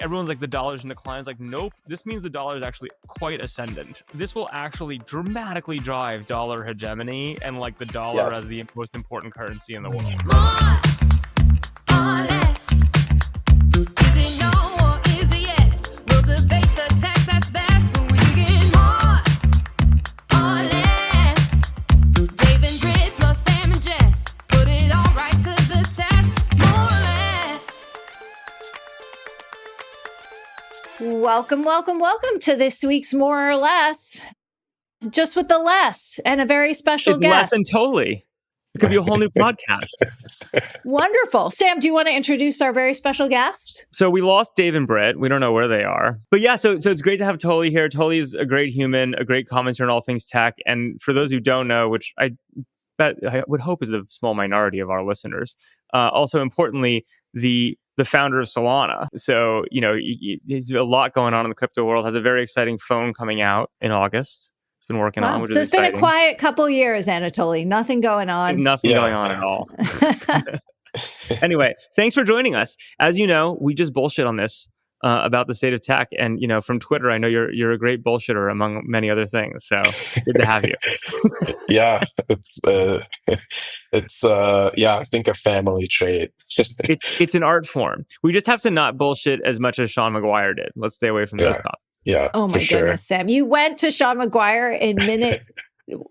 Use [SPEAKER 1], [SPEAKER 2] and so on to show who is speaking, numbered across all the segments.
[SPEAKER 1] everyone's like, the dollar's in decline. It's like, nope, this means the dollar is actually quite ascendant. This will actually dramatically drive dollar hegemony and like the dollar as the most important currency in the world.
[SPEAKER 2] More or less. Is it no or is it yes? We'll debate the text that's best when we get more or less. Dave and Britt plus Sam and Jess. Put it all right to the test. More or less.
[SPEAKER 3] Welcome to this week's More or Less. Just with the less and a very special guest.
[SPEAKER 1] It's less Anatoly. It could be a whole new podcast.
[SPEAKER 3] Wonderful. Sam, do you want to introduce our very special guest?
[SPEAKER 1] So we lost Dave and Britt. We don't know where they are. But yeah, so it's great to have Toly here. Toly is a great human, a great commenter on all things tech. And for those who don't know, which I would hope is the small minority of our listeners, also importantly, the founder of Solana. So, you know, there's a lot going on in the crypto world. Has a very exciting phone coming out in August. It's been working on, which is exciting.
[SPEAKER 3] So it's been a quiet couple years, Anatoly. Nothing going on.
[SPEAKER 1] Nothing going on at all. Anyway, thanks for joining us. As you know, we just bullshit on this about the state of tech. And, you know, from Twitter, I know you're a great bullshitter among many other things. So good to have you.
[SPEAKER 4] Yeah, it's I think a family trait.
[SPEAKER 1] It's an art form. We just have to not bullshit as much as Sean McGuire did. Let's stay away from those topics.
[SPEAKER 4] Yeah.
[SPEAKER 3] Oh my goodness, Sam. You went to Sean McGuire in minute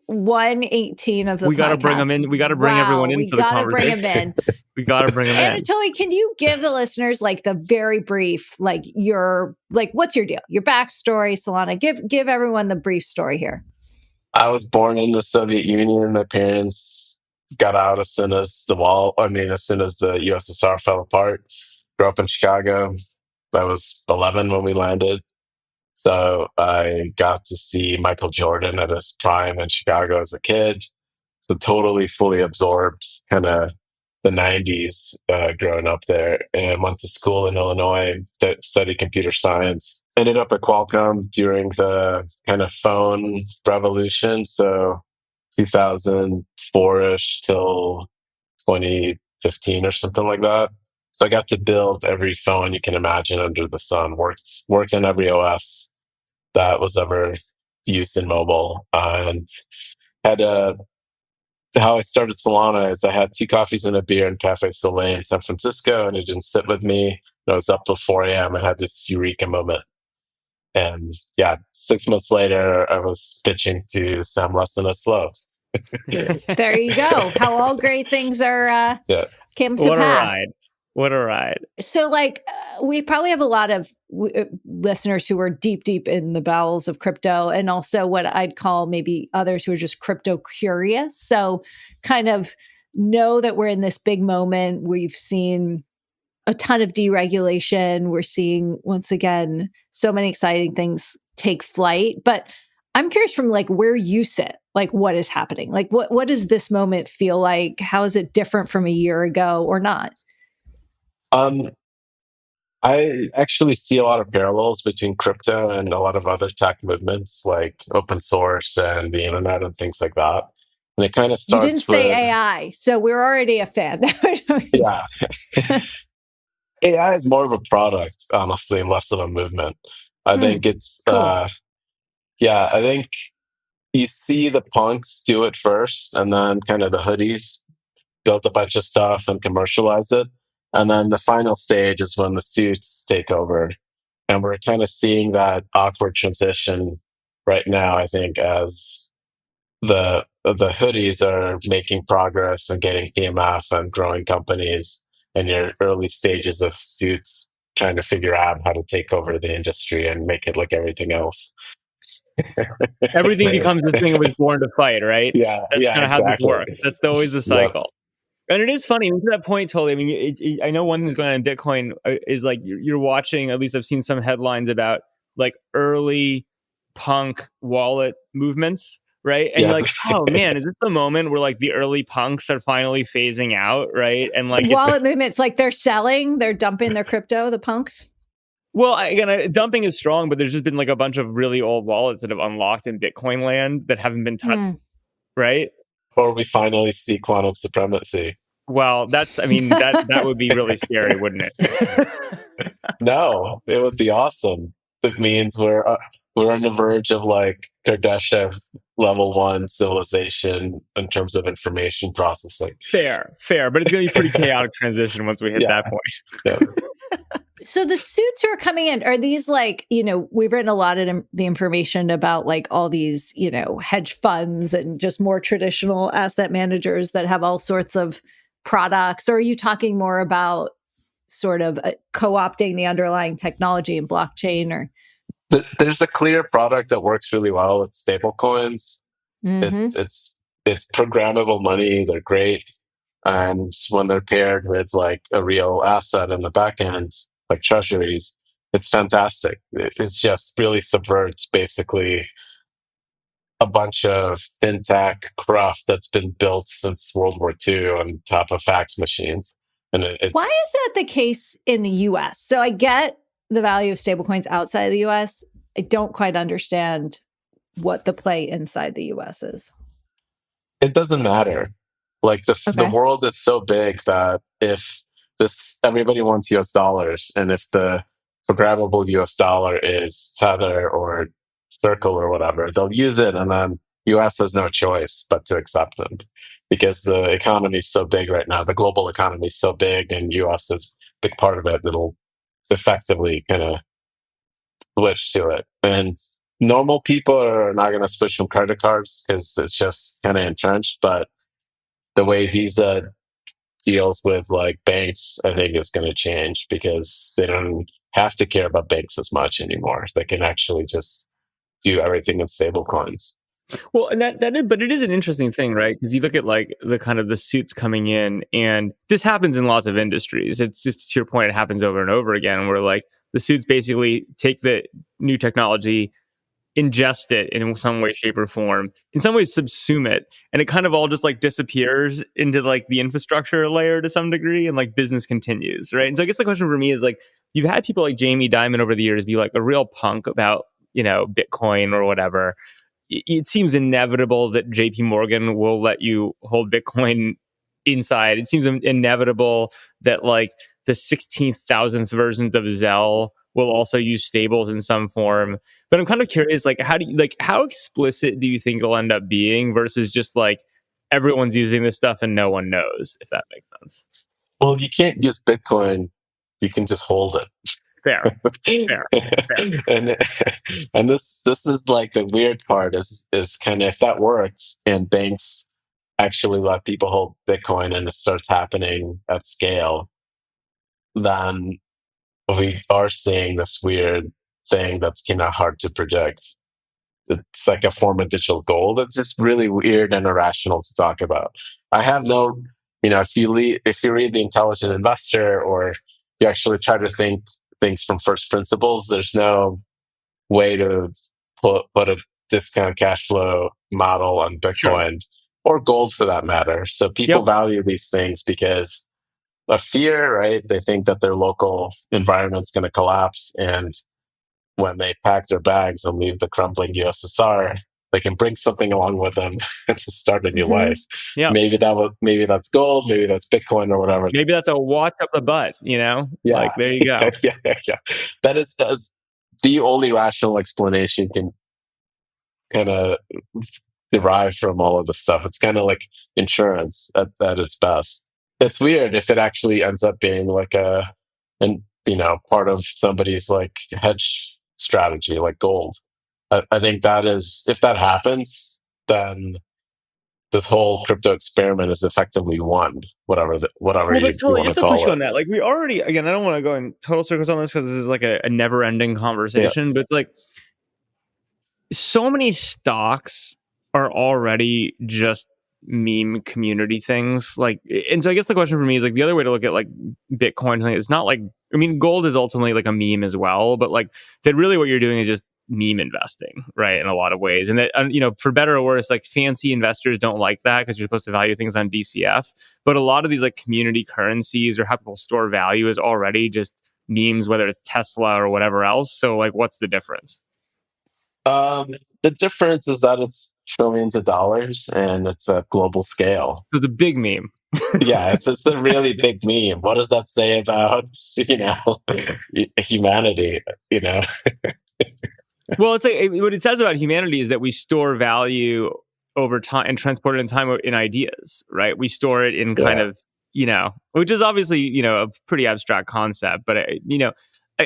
[SPEAKER 3] 118 of the podcast.
[SPEAKER 1] We got to bring him in. We got to bring everyone in for the conversation.
[SPEAKER 3] We got to bring him in.
[SPEAKER 1] We got to bring him in.
[SPEAKER 3] Anatoly, can you give the listeners like the very brief, like what's your deal? Your backstory, Solana. Give everyone the brief story here.
[SPEAKER 4] I was born in the Soviet Union. My parents got out as soon as the USSR fell apart. Grew up in Chicago. I was 11 when we landed. So I got to see Michael Jordan at his prime in Chicago as a kid. So totally fully absorbed kind of the 90s growing up there, and went to school in Illinois, studied computer science. Ended up at Qualcomm during the kind of phone revolution. So 2004-ish till 2015 or something like that. So I got to build every phone you can imagine under the sun, worked on every OS that was ever used in mobile, and had how I started Solana is I had 2 coffees and a beer in Cafe Soleil in San Francisco, and it didn't sit with me. I was up till 4 a.m. I had this eureka moment. And 6 months later, I was pitching to Sam Lessin at Slow.
[SPEAKER 3] There you go. How all great things are came to pass.
[SPEAKER 1] What a ride.
[SPEAKER 3] So we probably have a lot of listeners who are deep in the bowels of crypto, and also what I'd call maybe others who are just crypto curious. So kind of know that we're in this big moment. We've seen a ton of deregulation. We're seeing, once again, so many exciting things take flight. But I'm curious from where you sit, what is happening? What does this moment feel like? How is it different from a year ago or not?
[SPEAKER 4] I actually see a lot of parallels between crypto and a lot of other tech movements like open source and the internet and things like that. And it kind of starts.
[SPEAKER 3] You didn't say AI, so we're already a fan.
[SPEAKER 4] Yeah. AI is more of a product, honestly, and less of a movement. I think it's,
[SPEAKER 3] cool.
[SPEAKER 4] I think you see the punks do it first, and then kind of the hoodies built a bunch of stuff and commercialize it. And then the final stage is when the suits take over. And we're kind of seeing that awkward transition right now, I think, as the hoodies are making progress and getting PMF and growing companies, and your early stages of suits trying to figure out how to take over the industry and make it like everything else.
[SPEAKER 1] Everything becomes the thing it was born to fight, right?
[SPEAKER 4] Yeah,
[SPEAKER 1] That's kind of
[SPEAKER 4] exactly.
[SPEAKER 1] how this works. That's always the cycle. And it is funny, to that point, totally. I mean, I know one thing's going on in Bitcoin is you're watching, at least I've seen some headlines about early punk wallet movements, right? And you're like, oh man, is this the moment where the early punks are finally phasing out, right? And
[SPEAKER 3] wallet movements, they're dumping their crypto, the punks?
[SPEAKER 1] Well, again, dumping is strong, but there's just been a bunch of really old wallets that have unlocked in Bitcoin land that haven't been touched, right?
[SPEAKER 4] Or we finally see quantum supremacy.
[SPEAKER 1] Well, I mean, that would be really scary, wouldn't it?
[SPEAKER 4] No, it would be awesome. It means we're on the verge of like Kardashev level 1 civilization in terms of information processing.
[SPEAKER 1] Fair, but it's going to be pretty chaotic transition once we hit
[SPEAKER 4] Yeah.
[SPEAKER 1] that point.
[SPEAKER 4] Yeah.
[SPEAKER 3] So the suits who are coming in, are these like, we've written a lot of the information about like all these, hedge funds and just more traditional asset managers that have all sorts of products? Or are you talking more about sort of co-opting the underlying technology and blockchain or?
[SPEAKER 4] There's a clear product that works really well. It's stablecoins.
[SPEAKER 3] Mhm.
[SPEAKER 4] It's programmable money. They're great. And when they're paired with like a real asset in the back end, like treasuries, it's fantastic. It's just really subverts basically a bunch of fintech craft that's been built since World War II on top of fax machines. And
[SPEAKER 3] Why is that the case in the US? So I get the value of stablecoins outside of the US. I don't quite understand what the play inside the US is.
[SPEAKER 4] it doesn't matter. Like the
[SPEAKER 3] Okay.
[SPEAKER 4] world is so big that if everybody wants US dollars, and if the programmable US dollar is Tether or Circle or whatever, they'll use it, and then US has no choice but to accept them because the economy is so big right now. The global economy is so big, and US is a big part of it. It'll effectively kind of switch to it. And normal people are not going to switch from credit cards because it's just kind of entrenched. But the way Visa deals with like banks, I think is going to change because they don't have to care about banks as much anymore. They can actually just do everything in stable coins.
[SPEAKER 1] Well, and but it is an interesting thing, right? Because you look at like the kind of the suits coming in, and this happens in lots of industries. It's just to your point, it happens over and over again, where like the suits basically take the new technology, ingest it in some way, shape, or form, in some ways subsume it, and it kind of all just like disappears into like the infrastructure layer to some degree, and like business continues, right? And so I guess the question for me is like, you've had people like Jamie Dimon over the years be like a real punk about, Bitcoin or whatever. It seems inevitable that JP Morgan will let you hold Bitcoin inside. It seems inevitable that like the 16,000th versions of Zelle will also use stables in some form. But I'm kind of curious, like, how explicit do you think it'll end up being versus just like everyone's using this stuff and no one knows, if that makes sense?
[SPEAKER 4] Well, you can't use Bitcoin. You can just hold it.
[SPEAKER 1] Fair.
[SPEAKER 4] and this is like the weird part is kind of, if that works and banks actually let people hold Bitcoin and it starts happening at scale, then we are seeing this weird thing that's kind of hard to predict. It's like a form of digital gold. It's just really weird and irrational to talk about. I have no, if you read The Intelligent Investor, or you actually try to think things from first principles, there's no way to put a discount cash flow model on Bitcoin or gold for that matter. So people value these things because of fear, right? They think that their local environment's going to collapse, and when they pack their bags and leave the crumbling USSR, they can bring something along with them to start a new life.
[SPEAKER 1] Yeah.
[SPEAKER 4] Maybe that's gold, maybe that's Bitcoin or whatever.
[SPEAKER 1] Maybe that's a watch up the butt,
[SPEAKER 4] Yeah.
[SPEAKER 1] Like, there you go.
[SPEAKER 4] yeah. That is the only rational explanation can kind of derive from all of this stuff. It's kind of like insurance at its best. It's weird if it actually ends up being like part of somebody's like hedge strategy, like gold. I think that is, if that happens, then this whole crypto experiment is effectively won, whatever you want to call
[SPEAKER 1] push you
[SPEAKER 4] it.
[SPEAKER 1] on that. Like, we already, again, I don't want to go in total circles on this because this is like a never-ending conversation, but it's like so many stocks are already just meme community things. Like, and so I guess the question for me is like, the other way to look at like Bitcoin, it's not like, I mean, gold is ultimately like a meme as well, but like that really what you're doing is just meme investing, right? In a lot of ways. And that, for better or worse, like fancy investors don't like that because you're supposed to value things on DCF. But a lot of these like community currencies or how people store value is already just memes, whether it's Tesla or whatever else. So like, what's the difference?
[SPEAKER 4] The difference is that it's trillions of dollars and it's a global scale.
[SPEAKER 1] So it's a big meme.
[SPEAKER 4] Yeah, it's a really big meme. What does that say about humanity? You know,
[SPEAKER 1] Well, it's like what it says about humanity is that we store value over time and transport it in time in ideas, right? We store it in kind
[SPEAKER 4] Yeah.
[SPEAKER 1] of, which is obviously, a pretty abstract concept. But,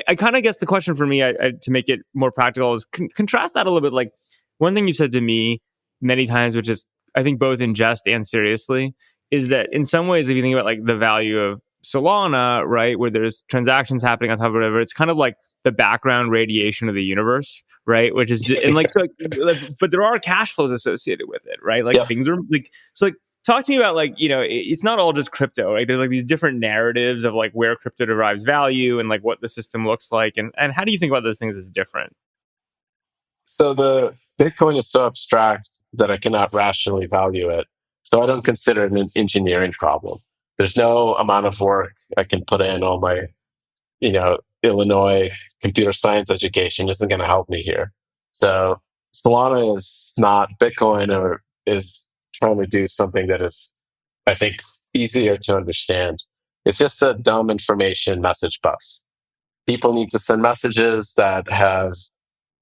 [SPEAKER 1] I kind of guess the question for me to make it more practical is contrast that a little bit. Like one thing you've said to me many times, which is I think both in jest and seriously, is that in some ways, if you think about like the value of Solana, right, where there's transactions happening on top of whatever, it's kind of like the background radiation of the universe, right? Which is just, and like, so, but there are cash flows associated with it, right? Like
[SPEAKER 4] Yeah.
[SPEAKER 1] things are like, so like, talk to me about like, it's not all just crypto, right? There's like these different narratives of like where crypto derives value and like what the system looks like. And how do you think about those things as different?
[SPEAKER 4] So the Bitcoin is so abstract that I cannot rationally value it. So I don't consider it an engineering problem. There's no amount of work I can put in. All my, Illinois computer science education isn't going to help me here. So Solana is not Bitcoin, or is trying to do something that is, I think, easier to understand. It's just a dumb information message bus. People need to send messages that have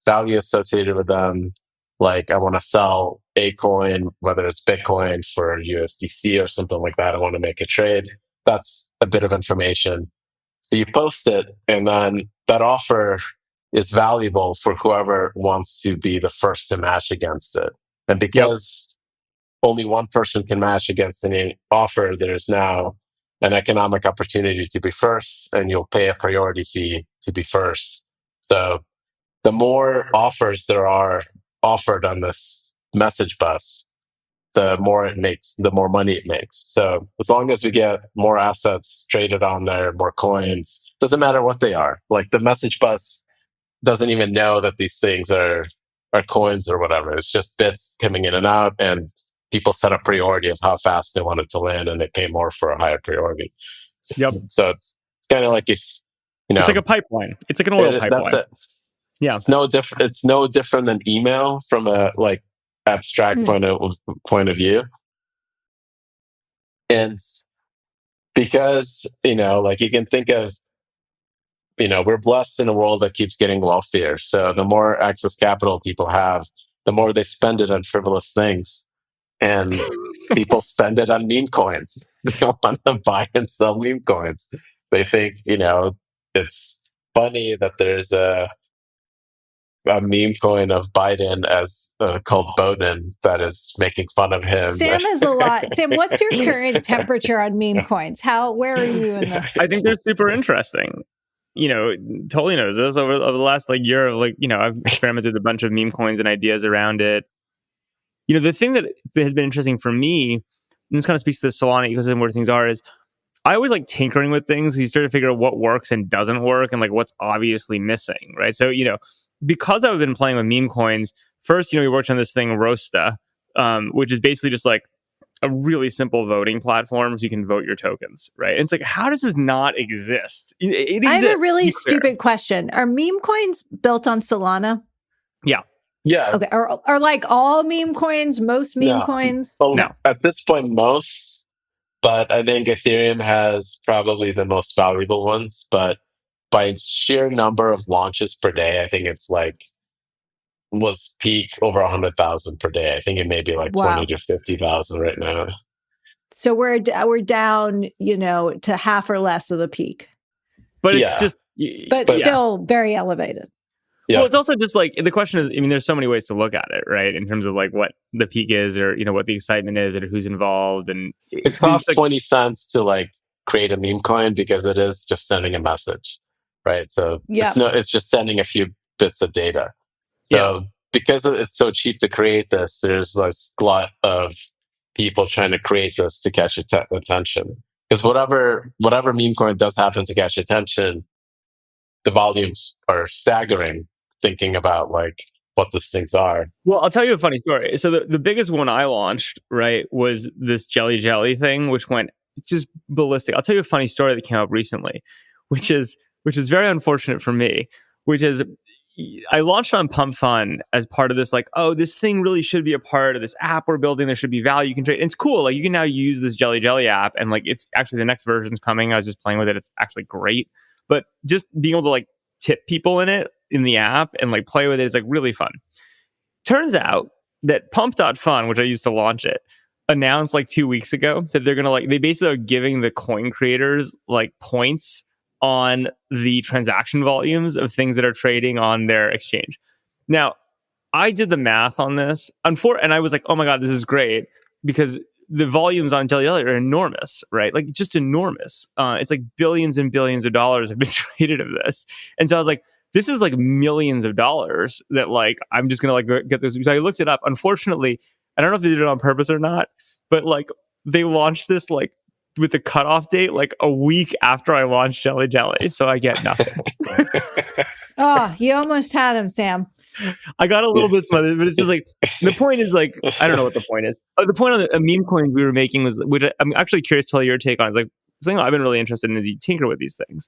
[SPEAKER 4] value associated with them. Like, I want to sell a coin, whether it's Bitcoin for USDC or something like that. I want to make a trade. That's a bit of information. So you post it, and then that offer is valuable for whoever wants to be the first to match against it. And because only one person can match against any offer, there's now an economic opportunity to be first, and you'll pay a priority fee to be first. So the more offers there are offered on this message bus, the more money it makes. So as long as we get more assets traded on there, more coins, doesn't matter what they are. Like the message bus doesn't even know that these things are coins or whatever. It's just bits coming in and out, and people set a priority of how fast they want it to land, and they pay more for a higher priority.
[SPEAKER 1] Yep.
[SPEAKER 4] So it's kind of like if
[SPEAKER 1] it's like a pipeline. It's like an oil pipeline.
[SPEAKER 4] That's it.
[SPEAKER 1] Yeah.
[SPEAKER 4] It's no different. It's no different than email from a like abstract point of view. And because, like you can think of, we're blessed in a world that keeps getting wealthier. So the more access capital people have, the more they spend it on frivolous things. And people spend it on meme coins. They want to buy and sell meme coins. They think, it's funny that there's a meme coin of Biden as called Bowden that is making fun of him.
[SPEAKER 3] Sam has a lot. Sam, what's your current temperature on meme coins? Where are you in the?
[SPEAKER 1] I think they're super interesting. Totally knows this over the last like year of like, I've experimented with a bunch of meme coins and ideas around it. The thing that has been interesting for me, and this kind of speaks to the Solana ecosystem where things are, is I always like tinkering with things. You start to figure out what works and doesn't work and like what's obviously missing, right? So, because I've been playing with meme coins, first, we worked on this thing, Rosta, which is basically just like a really simple voting platform so you can vote your tokens, right? And it's like, how does this not exist? It
[SPEAKER 3] I
[SPEAKER 1] exists.
[SPEAKER 3] have a really stupid question. Are meme coins built on Solana?
[SPEAKER 1] Yeah.
[SPEAKER 4] Yeah.
[SPEAKER 3] Okay. Are like all meme coins, most meme coins?
[SPEAKER 4] Well,
[SPEAKER 1] No.
[SPEAKER 4] At this point, most, but I think Ethereum has probably the most valuable ones. But by sheer number of launches per day, I think it's like was peak over 100,000 per day. I think it may be like 20 to 50,000 right now.
[SPEAKER 3] So we're down, to half or less of the peak,
[SPEAKER 1] But it's just,
[SPEAKER 3] but still very elevated.
[SPEAKER 4] Yeah.
[SPEAKER 1] Well, it's also just like the question is, there's so many ways to look at it, right? In terms of like what the peak is, or what the excitement is, and who's involved, and
[SPEAKER 4] it costs 20 cents to like create a meme coin because it is just sending a message, right? So it's just sending a few bits of data. So because it's so cheap to create this, there's like a lot of people trying to create this to catch attention. Because whatever meme coin does happen to catch attention, the volumes are staggering. Thinking about like what these things are.
[SPEAKER 1] Well, I'll tell you a funny story. So the biggest one I launched, right, was this jelly thing, which went just ballistic. I'll tell you a funny story that came up recently, which is very unfortunate for me, which is, I launched on Pump Fund as part of this, like, oh, this thing really should be a part of this app we're building. There should be value you can trade. And it's cool. Like, you can now use this Jelly Jelly app, and like, it's actually the next version's coming. I was just playing with it. It's actually great. But just being able to like tip people in it in the app and like play with it is like really fun. Turns out that Pump.Fun, which I used to launch it, announced like 2 weeks ago that they're gonna like, they basically are giving the coin creators like points on the transaction volumes of things that are trading on their exchange. Now, I did the math on this, and I was like, oh my God, this is great, because the volumes on Jelly Jelly are enormous, right? Like, just enormous. It's like billions and billions of dollars have been traded of this. And so I was like, this is like millions of dollars that like, I'm just gonna like get this. So I looked it up. Unfortunately, I don't know if they did it on purpose or not, but like, they launched this like with the cutoff date like a week after I launched Jelly Jelly, so I get nothing.
[SPEAKER 3] Oh, you almost had him, Sam.
[SPEAKER 1] I got a little bit smothered, but it's just like, the point is like, I don't know what the point is. Oh, the point on a meme coin we were making was, which I'm actually curious to tell your take on, is like something I've been really interested in, is you tinker with these things.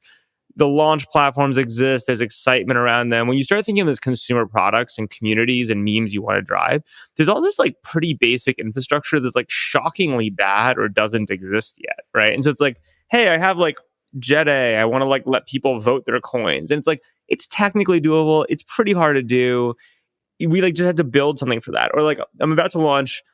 [SPEAKER 1] The launch platforms exist. There's excitement around them. When you start thinking of these consumer products and communities and memes you want to drive, there's all this like pretty basic infrastructure that's like shockingly bad or doesn't exist yet, right? And so it's like, hey, I have like Jet A. I want to like let people vote their coins, and it's like, it's technically doable. It's pretty hard to do. We like just had to build something for that. Or like, I'm about to launch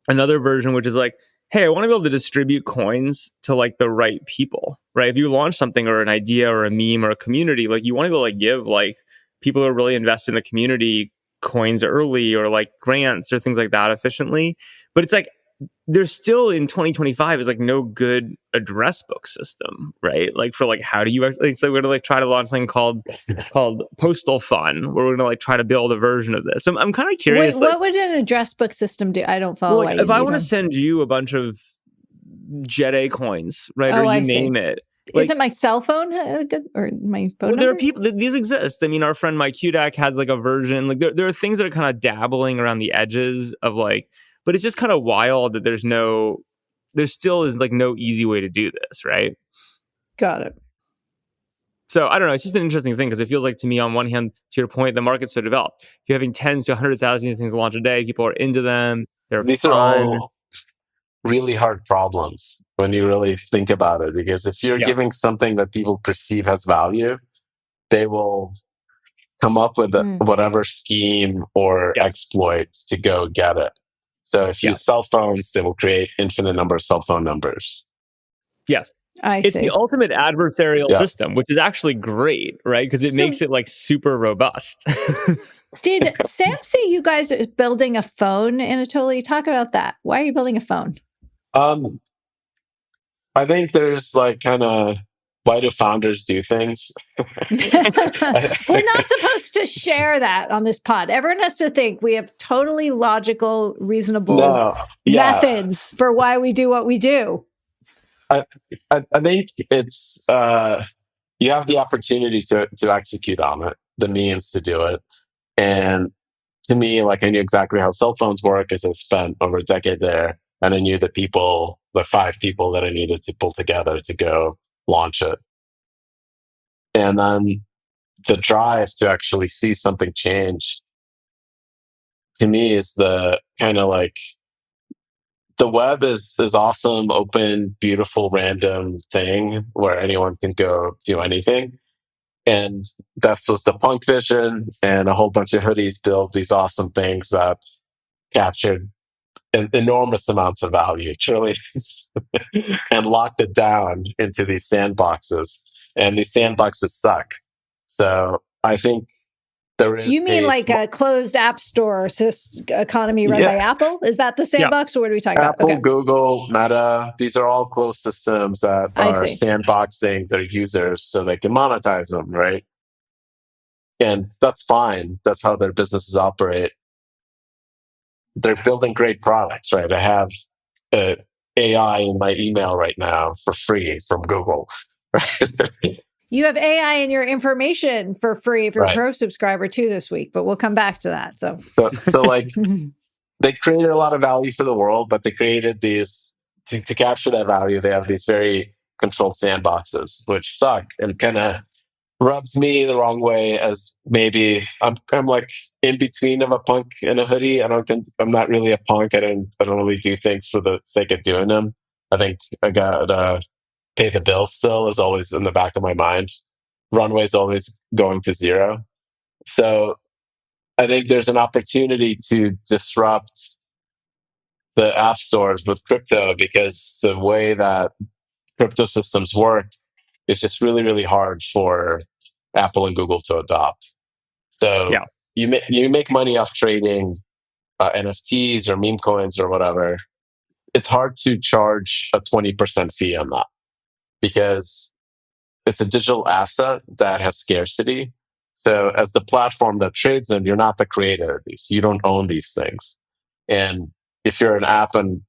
[SPEAKER 1] another version, which is like, hey, I want to be able to distribute coins to like the right people, right? If you launch something or an idea or a meme or a community, like, you want to be able to like give like people who are really invested in the community coins early, or like grants or things like that efficiently. But it's like, there's still in 2025 is like no good address book system, right? Like, for like, how do you actually, so we're gonna like try to launch something called Postal Fun, where we're gonna like try to build a version of this. I'm kind of curious.
[SPEAKER 3] What would an address book system do? I don't follow.
[SPEAKER 1] Well, like, if I want to send you a bunch of Jet A coins, right, or you name it. Like,
[SPEAKER 3] isn't my cell phone good, or my phone number?
[SPEAKER 1] There are people, these exist. I mean, our friend Mike Hudak has like a version. Like, there are things that are kind of dabbling around the edges of like, but it's just kind of wild that there still is like no easy way to do this, right?
[SPEAKER 3] Got it.
[SPEAKER 1] So I don't know. It's just an interesting thing, because it feels like, to me, on one hand, to your point, the market's so developed. You're having tens to 100,000 of these things launch a day. People are into them.
[SPEAKER 4] These
[SPEAKER 1] fun.
[SPEAKER 4] are all really hard problems when you really think about it, because if you're giving something that people perceive as value, they will come up with whatever scheme or exploits to go get it. So if you use cell phones, they will create infinite number of cell phone numbers.
[SPEAKER 1] Yes. It's the ultimate adversarial system, which is actually great, right? Because it makes it like super robust.
[SPEAKER 3] Did Sam say you guys are building a phone, Anatoly? Talk about that. Why are you building a phone?
[SPEAKER 4] I think there's like kind of, why do founders do things?
[SPEAKER 3] We're not supposed to share that on this pod. Everyone has to think we have totally logical, reasonable methods for why we do what we do.
[SPEAKER 4] I think it's you have the opportunity to execute on it, the means to do it. And to me, like, I knew exactly how cell phones work, as I spent over a decade there. And I knew the 5 people that I needed to pull together to go launch it. And then the drive to actually see something change, to me, is the kind of like, the web is awesome, open, beautiful, random thing where anyone can go do anything. And that was the punk vision, and a whole bunch of hoodies built these awesome things that captured enormous amounts of value, trillions, and locked it down into these sandboxes. And these sandboxes suck. So I think there is.
[SPEAKER 3] You mean like a closed app store economy run by Apple? Is that the sandbox, or what are we talking about?
[SPEAKER 4] Apple, Google, Meta, these are all closed systems that are sandboxing their users so they can monetize them, right? And that's fine. That's how their businesses operate. They're building great products, right? I have AI in my email right now for free from Google. Right?
[SPEAKER 3] You have AI in your information for free if you're a pro subscriber too this week, but we'll come back to that. So
[SPEAKER 4] like, they created a lot of value for the world, but they created these to capture that value. They have these very controlled sandboxes, which suck and kind of rubs me the wrong way as maybe I'm like in between of a punk and a hoodie. I'm not really a punk. I don't really do things for the sake of doing them. I think I got pay the bill still is always in the back of my mind. Runway's always going to zero. So I think there's an opportunity to disrupt the app stores with crypto because the way that crypto systems work is just really, really hard for Apple and Google to adopt. So
[SPEAKER 1] Yeah.
[SPEAKER 4] you make money off trading NFTs or meme coins or whatever. It's hard to charge a 20% fee on that because it's a digital asset that has scarcity. So as the platform that trades them, you're not the creator of these. You don't own these things. And if you're an app and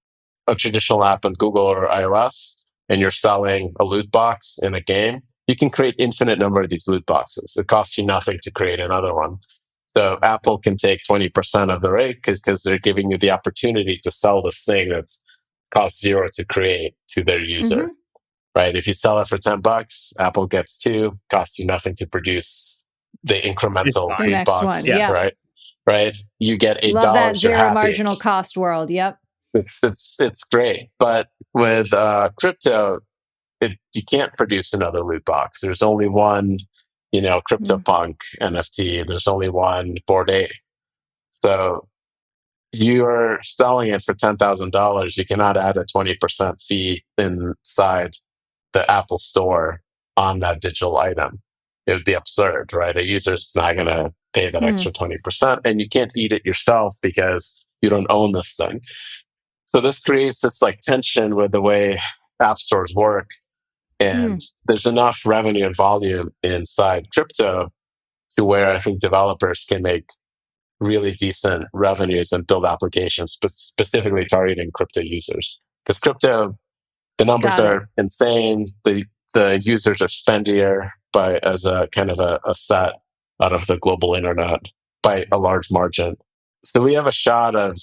[SPEAKER 4] a traditional app on Google or iOS, and you're selling a loot box in a game, you can create infinite number of these loot boxes. It costs you nothing to create another one. So Apple can take 20% of the rate because they're giving you the opportunity to sell this thing that's cost zero to create to their user. Right? If you sell it for $10, Apple gets two, costs you nothing to produce the
[SPEAKER 1] It's
[SPEAKER 4] incremental
[SPEAKER 1] fine.
[SPEAKER 3] The
[SPEAKER 4] loot
[SPEAKER 3] next
[SPEAKER 4] box.
[SPEAKER 3] one.
[SPEAKER 1] Yeah.
[SPEAKER 3] Yeah.
[SPEAKER 4] Right. Right. You get $8.
[SPEAKER 3] Love that
[SPEAKER 4] You're
[SPEAKER 3] zero
[SPEAKER 4] happy.
[SPEAKER 3] marginal cost world. Yep.
[SPEAKER 4] It's great. But with crypto, you can't produce another loot box. There's only one, CryptoPunk NFT. There's only one Bored Ape. So you're selling it for $10,000. You cannot add a 20% fee inside the Apple Store on that digital item. It would be absurd, right? A user's not going to pay that extra 20%, and you can't eat it yourself because you don't own this thing. So this creates this like tension with the way app stores work. And there's enough revenue and volume inside crypto to where I think developers can make really decent revenues and build applications specifically targeting crypto users. Because crypto, the numbers
[SPEAKER 3] Got it.
[SPEAKER 4] are insane. The users are spendier by as a kind of a set out of the global internet by a large margin. So we have a shot of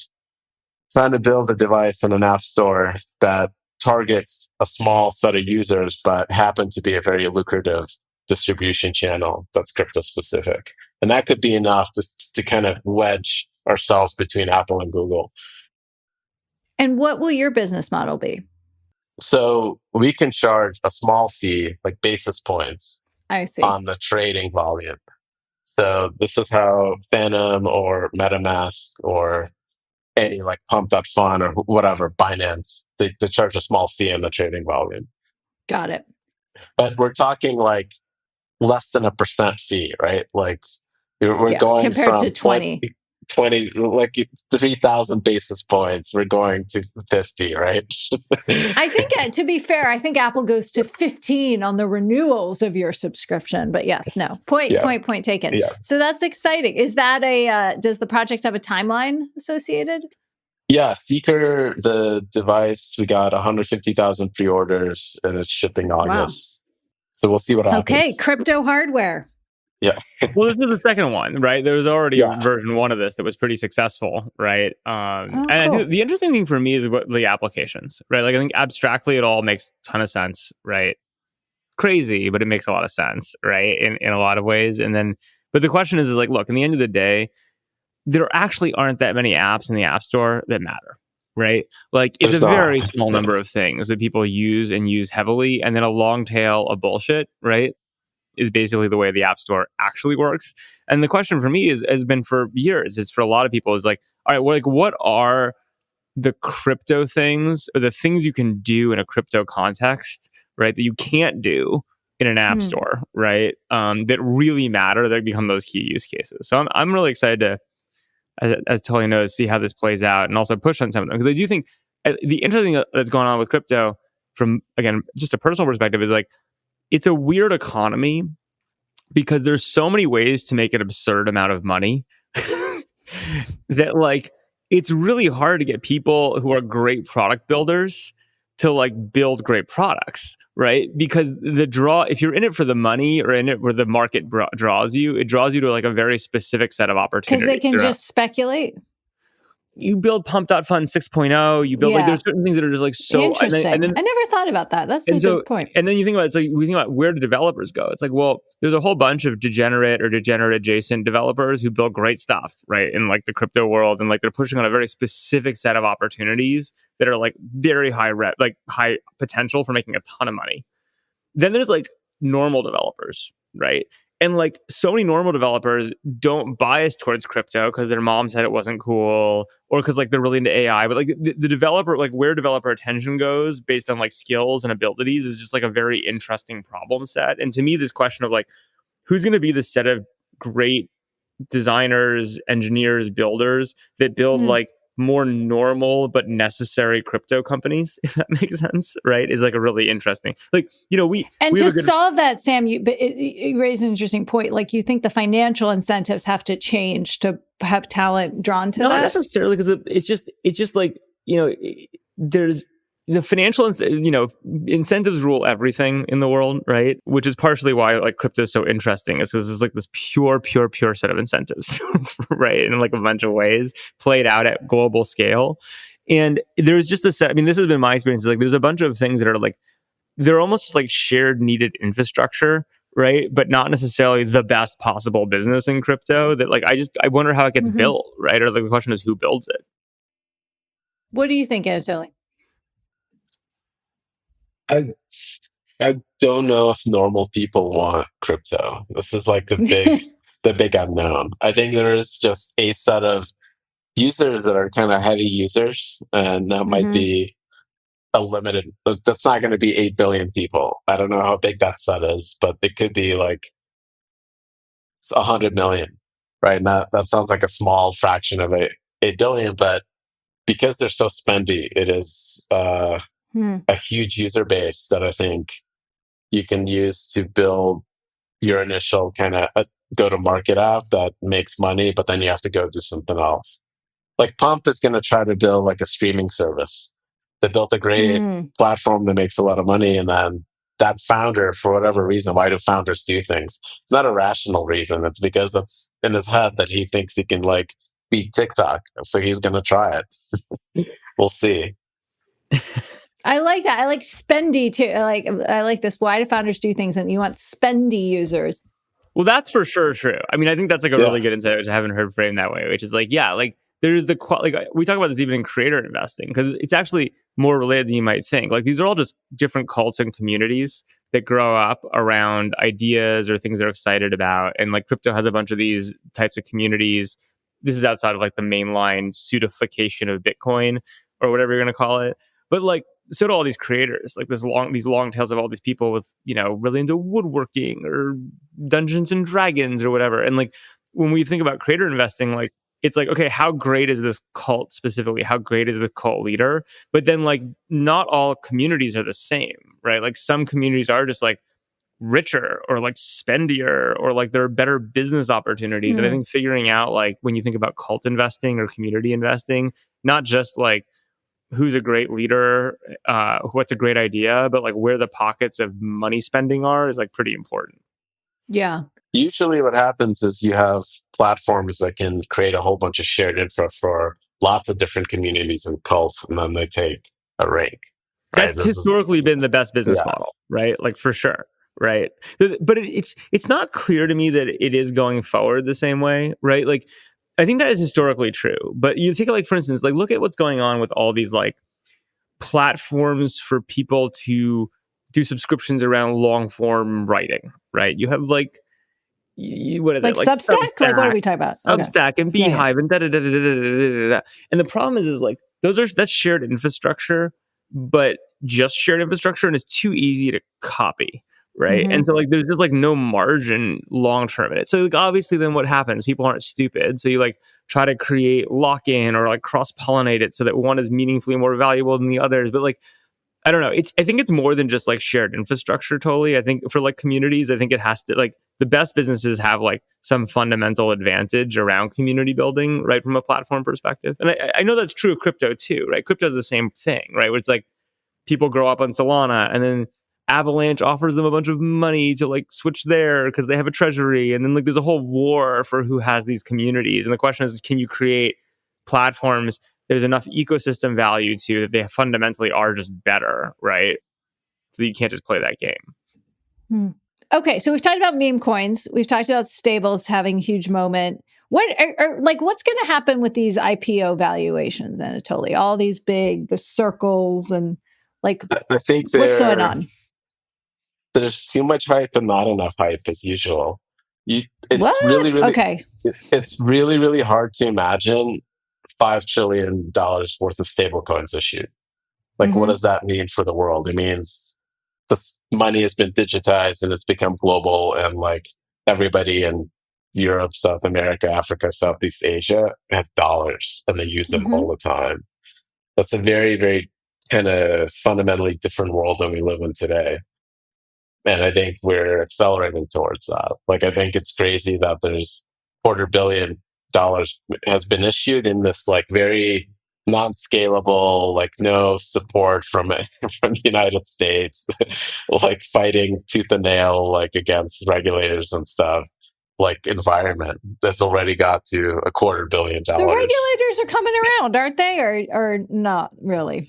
[SPEAKER 4] trying to build a device in an app store that targets a small set of users, but happen to be a very lucrative distribution channel that's crypto specific. And that could be enough to kind of wedge ourselves between Apple and Google.
[SPEAKER 3] And what will your business model be?
[SPEAKER 4] So we can charge a small fee, like basis points,
[SPEAKER 3] I see.
[SPEAKER 4] on the trading volume. So this is how Phantom or MetaMask or any like Pump.fun or whatever, Binance, they charge a small fee on the trading volume.
[SPEAKER 3] Got it.
[SPEAKER 4] But we're talking like less than a percent fee, right? Like we're
[SPEAKER 3] Yeah,
[SPEAKER 4] going
[SPEAKER 3] compared
[SPEAKER 4] from
[SPEAKER 3] to 20.
[SPEAKER 4] 20, like 3,000 basis points, we're going to 50, right?
[SPEAKER 3] I think, to be fair, I think Apple goes to 15 on the renewals of your subscription. But yes, no, point taken.
[SPEAKER 4] Yeah.
[SPEAKER 3] So that's exciting. Is that does the project have a timeline associated?
[SPEAKER 4] Yeah, Seeker, the device, we got 150,000 pre-orders and it's shipping August. So we'll see what happens.
[SPEAKER 3] Okay, crypto hardware.
[SPEAKER 4] Yeah.
[SPEAKER 1] Well, this is the second one, right? There was already
[SPEAKER 4] Yeah.
[SPEAKER 1] version 1 of this that was pretty successful, right? And I
[SPEAKER 3] cool.
[SPEAKER 1] think the interesting thing for me is what the applications, right? Like I think abstractly it all makes a ton of sense, right? Crazy, but it makes a lot of sense, right? In a lot of ways. And then, but the question is like, look, in the end of the day, there actually aren't that many apps in the App Store that matter, right? Like it's
[SPEAKER 4] There's
[SPEAKER 1] a
[SPEAKER 4] not.
[SPEAKER 1] very small number of things that people use and use heavily, and then a long tail of bullshit, right? Is basically the way the App Store actually works. And the question for me has been for years, it's for a lot of people is like, all right, well, like what are the crypto things or the things you can do in a crypto context, right? That you can't do in an app store, right? That really matter, that become those key use cases. So I'm really excited to, as Tully knows, see how this plays out and also push on some of them. Because I do think the interesting thing that's going on with crypto from, again, just a personal perspective is like, it's a weird economy because there's so many ways to make an absurd amount of money that like, it's really hard to get people who are great product builders to like build great products, right? Because if you're in it for the money or in it where the market draws you, it draws you to like a very specific set of opportunities.
[SPEAKER 3] Because they can just speculate.
[SPEAKER 1] you build Pump.Fund 6.0, you build like
[SPEAKER 3] Yeah.
[SPEAKER 1] there's certain things that are just like so
[SPEAKER 3] Interesting.
[SPEAKER 1] and then
[SPEAKER 3] I never thought about that. That's a
[SPEAKER 1] and so
[SPEAKER 3] good point.
[SPEAKER 1] and then you think about it's like we think about where do developers go? It's like, well, there's a whole bunch of degenerate or degenerate adjacent developers who build great stuff, right? In like the crypto world, and like they're pushing on a very specific set of opportunities that are like very high potential for making a ton of money. Then there's like normal developers, right? And like so many normal developers don't bias towards crypto because their mom said it wasn't cool or because like they're really into AI. But like the developer, like where developer attention goes based on like skills and abilities is just like a very interesting problem set. And to me, this question of like who's going to be the set of great designers, engineers, builders that build like more normal but necessary crypto companies, if that makes sense, right? Is like a really interesting, like, we
[SPEAKER 3] to solve that, Sam, you raised an interesting point. Like, you think the financial incentives have to change to have talent drawn to
[SPEAKER 1] not
[SPEAKER 3] that?
[SPEAKER 1] necessarily, because it's just like, there's the financial, incentives rule everything in the world, right? Which is partially why like crypto is so interesting, is because it's like this pure set of incentives, right? In like a bunch of ways played out at global scale. And there's just a set, I mean, this has been my experience, is like there's a bunch of things that are like, they're almost just like shared needed infrastructure, right? But not necessarily the best possible business in crypto that like, I wonder how it gets built, right? Or like the question is who builds it?
[SPEAKER 3] What do you think, Anatoly?
[SPEAKER 4] I don't know if normal people want crypto. This is like the big unknown. I think there is just a set of users that are kind of heavy users, and that might be a limited. That's not going to be 8 billion people. I don't know how big that set is, but it could be like 100 million, right? Now that sounds like a small fraction of 8 billion, but because they're so spendy, it is a huge user base that I think you can use to build your initial kind of go-to-market app that makes money, but then you have to go do something else. Like Pump is going to try to build like a streaming service. They built a great platform that makes a lot of money, and then that founder, for whatever reason, why do founders do things? It's not a rational reason. It's because that's in his head that he thinks he can like beat TikTok, so he's going to try it. We'll see.
[SPEAKER 3] I like that. I like spendy too. I like this. Why do founders do things? And you want spendy users.
[SPEAKER 1] Well, that's for sure true. I mean, I think that's like a really good insight, which I haven't heard framed that way, which is like, yeah, like there's like we talk about this even in creator investing, because it's actually more related than you might think. Like these are all just different cults and communities that grow up around ideas or things they're excited about. And like crypto has a bunch of these types of communities. This is outside of like the mainline suitification of Bitcoin or whatever you're going to call it. But like, so do all these creators, like these long tails of all these people with, really into woodworking or Dungeons and Dragons or whatever. And like, when we think about creator investing, like, it's like, okay, how great is this cult specifically? How great is the cult leader? But then like, not all communities are the same, right? Like some communities are just like richer or like spendier, or like there are better business opportunities. And I think figuring out like, when you think about cult investing or community investing, not just like, who's a great leader, what's a great idea, but like where the pockets of money spending are is like pretty important.
[SPEAKER 3] Yeah.
[SPEAKER 4] Usually what happens is you have platforms that can create a whole bunch of shared infra for lots of different communities and cults, and then they take a rank. Right?
[SPEAKER 1] That's historically been the best business model, right? Like for sure, right? But it's not clear to me that it is going forward the same way, right? Like I think that is historically true, but you take it like, for instance, like look at what's going on with all these like platforms for people to do subscriptions around long form writing, right? You have like, what is
[SPEAKER 3] like
[SPEAKER 1] it? Like
[SPEAKER 3] Substack? Like what are we talking about?
[SPEAKER 1] Substack and Beehive and da. And the problem is like that's shared infrastructure, but just shared infrastructure, and it's too easy to copy. Right. And so like there's just like no margin long term in it. So like obviously then what happens? People aren't stupid. So you like try to create lock-in or like cross-pollinate it so that one is meaningfully more valuable than the others. But like, I don't know. I think it's more than just like shared infrastructure totally. I think for like communities, I think it has to like the best businesses have like some fundamental advantage around community building, right? From a platform perspective. And I know that's true of crypto too, right? Crypto is the same thing, right? Where it's like people grow up on Solana and then Avalanche offers them a bunch of money to like switch there because they have a treasury. And then like there's a whole war for who has these communities. And the question is, can you create platforms there's enough ecosystem value to that they fundamentally are just better, right? So you can't just play that game.
[SPEAKER 3] Okay, so we've talked about meme coins. We've talked about stables having a huge moment. What's going to happen with these IPO valuations, Anatoly? All these the circles and like,
[SPEAKER 4] I think
[SPEAKER 3] what's going on?
[SPEAKER 4] There's too much hype and not enough hype as usual.
[SPEAKER 3] What? Okay.
[SPEAKER 4] It's really, really hard to imagine $5 trillion worth of stablecoins issued. Like, what does that mean for the world? It means the money has been digitized and it's become global, and like everybody in Europe, South America, Africa, Southeast Asia has dollars and they use them all the time. That's a very, very kind of fundamentally different world than we live in today. And I think we're accelerating towards that. Like, I think it's crazy that there's $250 million has been issued in this like very non-scalable, like no support from the United States, like fighting tooth and nail, like against regulators and stuff, like environment that's already got to $250 million.
[SPEAKER 3] The regulators are coming around, aren't they? Or not really?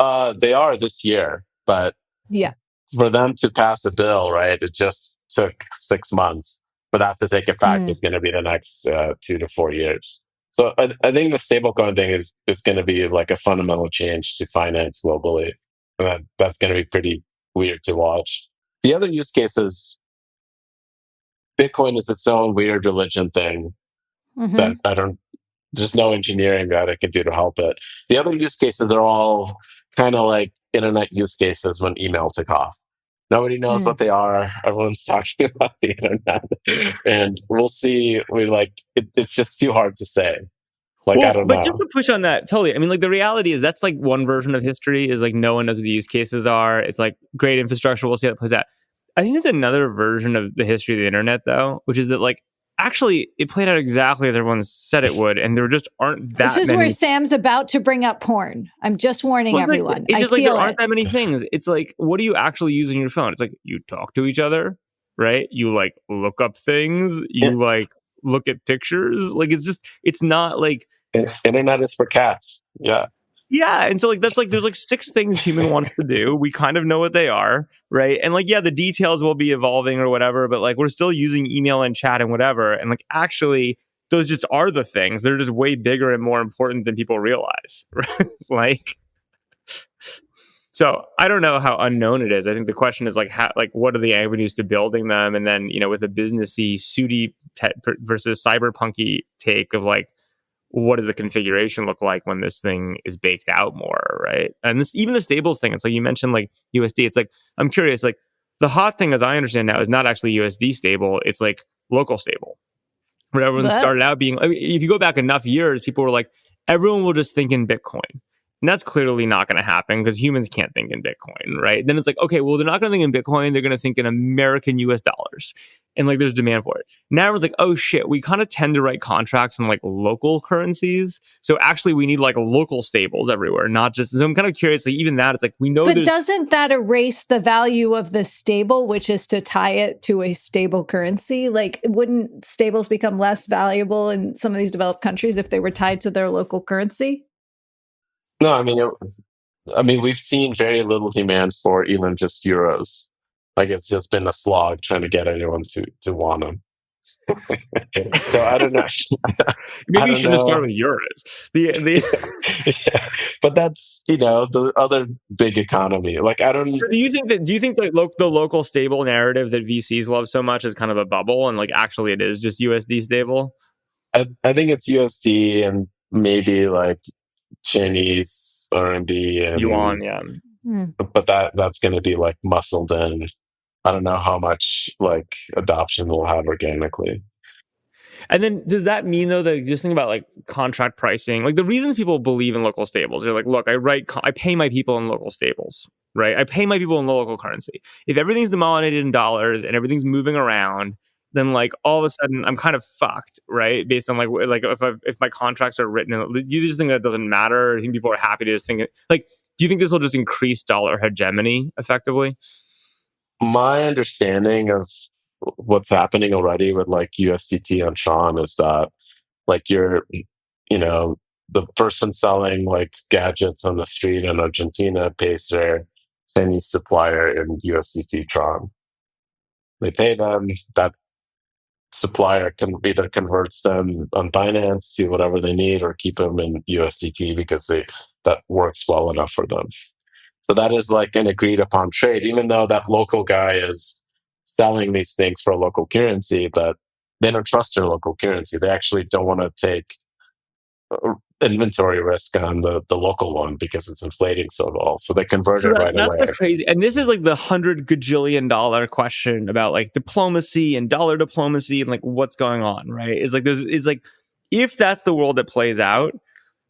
[SPEAKER 4] They are this year, but
[SPEAKER 3] yeah.
[SPEAKER 4] For them to pass a bill, right, it just took 6 months. For that to take effect is going to be the next 2 to 4 years. So I think the stablecoin thing is going to be like a fundamental change to finance globally. And that's going to be pretty weird to watch. The other use cases, Bitcoin is its own weird religion thing that there's no engineering that it can do to help it. The other use cases are all kind of like internet use cases when email took off. Nobody knows what they are. Everyone's talking about the internet, and we'll see. It's just too hard to say. I don't know.
[SPEAKER 1] But just to push on that, totally. I mean, like the reality is that's like one version of history is like no one knows what the use cases are. It's like great infrastructure. We'll see how it plays out. I think there's another version of the history of the internet, though, which is that like actually it played out exactly as everyone said it would, and there just aren't that many.
[SPEAKER 3] This is where Sam's about to bring up porn. I'm just warning everyone.
[SPEAKER 1] Like, it's just like there aren't that many things. It's like, what do you actually use on your phone? It's like you talk to each other, right? You like look up things. You like look at pictures. Like it's not like
[SPEAKER 4] internet is for cats. Yeah.
[SPEAKER 1] Yeah, and so like that's like there's like 6 things human wants to do. We kind of know what they are, right? And like the details will be evolving or whatever, but like we're still using email and chat and whatever. And like actually those just are the things. They're just way bigger and more important than people realize, right? Like so I don't know how unknown it is. I think the question is like how, like what are the avenues to building them, and then with a businessy, sooty versus cyberpunky take of like what does the configuration look like when this thing is baked out more, right? And this, even the stables thing, it's like you mentioned like USD. It's like, I'm curious, like the hot thing as I understand now is not actually USD stable, it's like local stable. Where everyone started out being, I mean, if you go back enough years, people were like, everyone will just think in Bitcoin. And that's clearly not going to happen because humans can't think in Bitcoin, right? Then it's like, okay, well, they're not going to think in Bitcoin. They're going to think in American US dollars. And like, there's demand for it. Now everyone's like, oh shit, we kind of tend to write contracts in like local currencies. So actually we need like local stables everywhere, not just, so I'm kind of curious, like even that, it's like, we know
[SPEAKER 3] but doesn't that erase the value of the stable, which is to tie it to a stable currency? Like, wouldn't stables become less valuable in some of these developed countries if they were tied to their local currency?
[SPEAKER 4] No, I mean, we've seen very little demand for even just euros. Like it's just been a slog trying to get anyone to want them. So I don't know.
[SPEAKER 1] Maybe you should have started with euros.
[SPEAKER 4] Yeah. But that's the other big economy. Like I don't.
[SPEAKER 1] So do you think that the local stable narrative that VCs love so much is kind of a bubble, and like actually it is just USD stable?
[SPEAKER 4] I think it's USD and maybe like Chinese RMB and
[SPEAKER 1] yuan, yeah.
[SPEAKER 4] But that's going to be like muscled in. I don't know how much like adoption we'll have organically.
[SPEAKER 1] And then does that mean though that just think about like contract pricing, like the reasons people believe in local stables, they're like, look, I pay my people in local stables, right? I pay my people in the local currency. If everything's denominated in dollars and everything's moving around, then like all of a sudden I'm kind of fucked, right? Based on like if my contracts are written, do you just think that doesn't matter? I think people are happy to just think like, do you think this will just increase dollar hegemony effectively?
[SPEAKER 4] My understanding of what's happening already with like USDT and Tron is that like you're the person selling like gadgets on the street in Argentina pays their Chinese supplier in USDT Tron. They pay them. That supplier can either converts them on Binance to whatever they need, or keep them in USDT because that works well enough for them. So that is like an agreed upon trade, even though that local guy is selling these things for a local currency, but they don't trust their local currency. They actually don't want to take inventory risk on the local one because it's inflating so well. So they convert it right
[SPEAKER 1] that's
[SPEAKER 4] away.
[SPEAKER 1] the crazy. And this is like the $100 gajillion question about like diplomacy and dollar diplomacy and like what's going on, right? Is like if that's the world that plays out,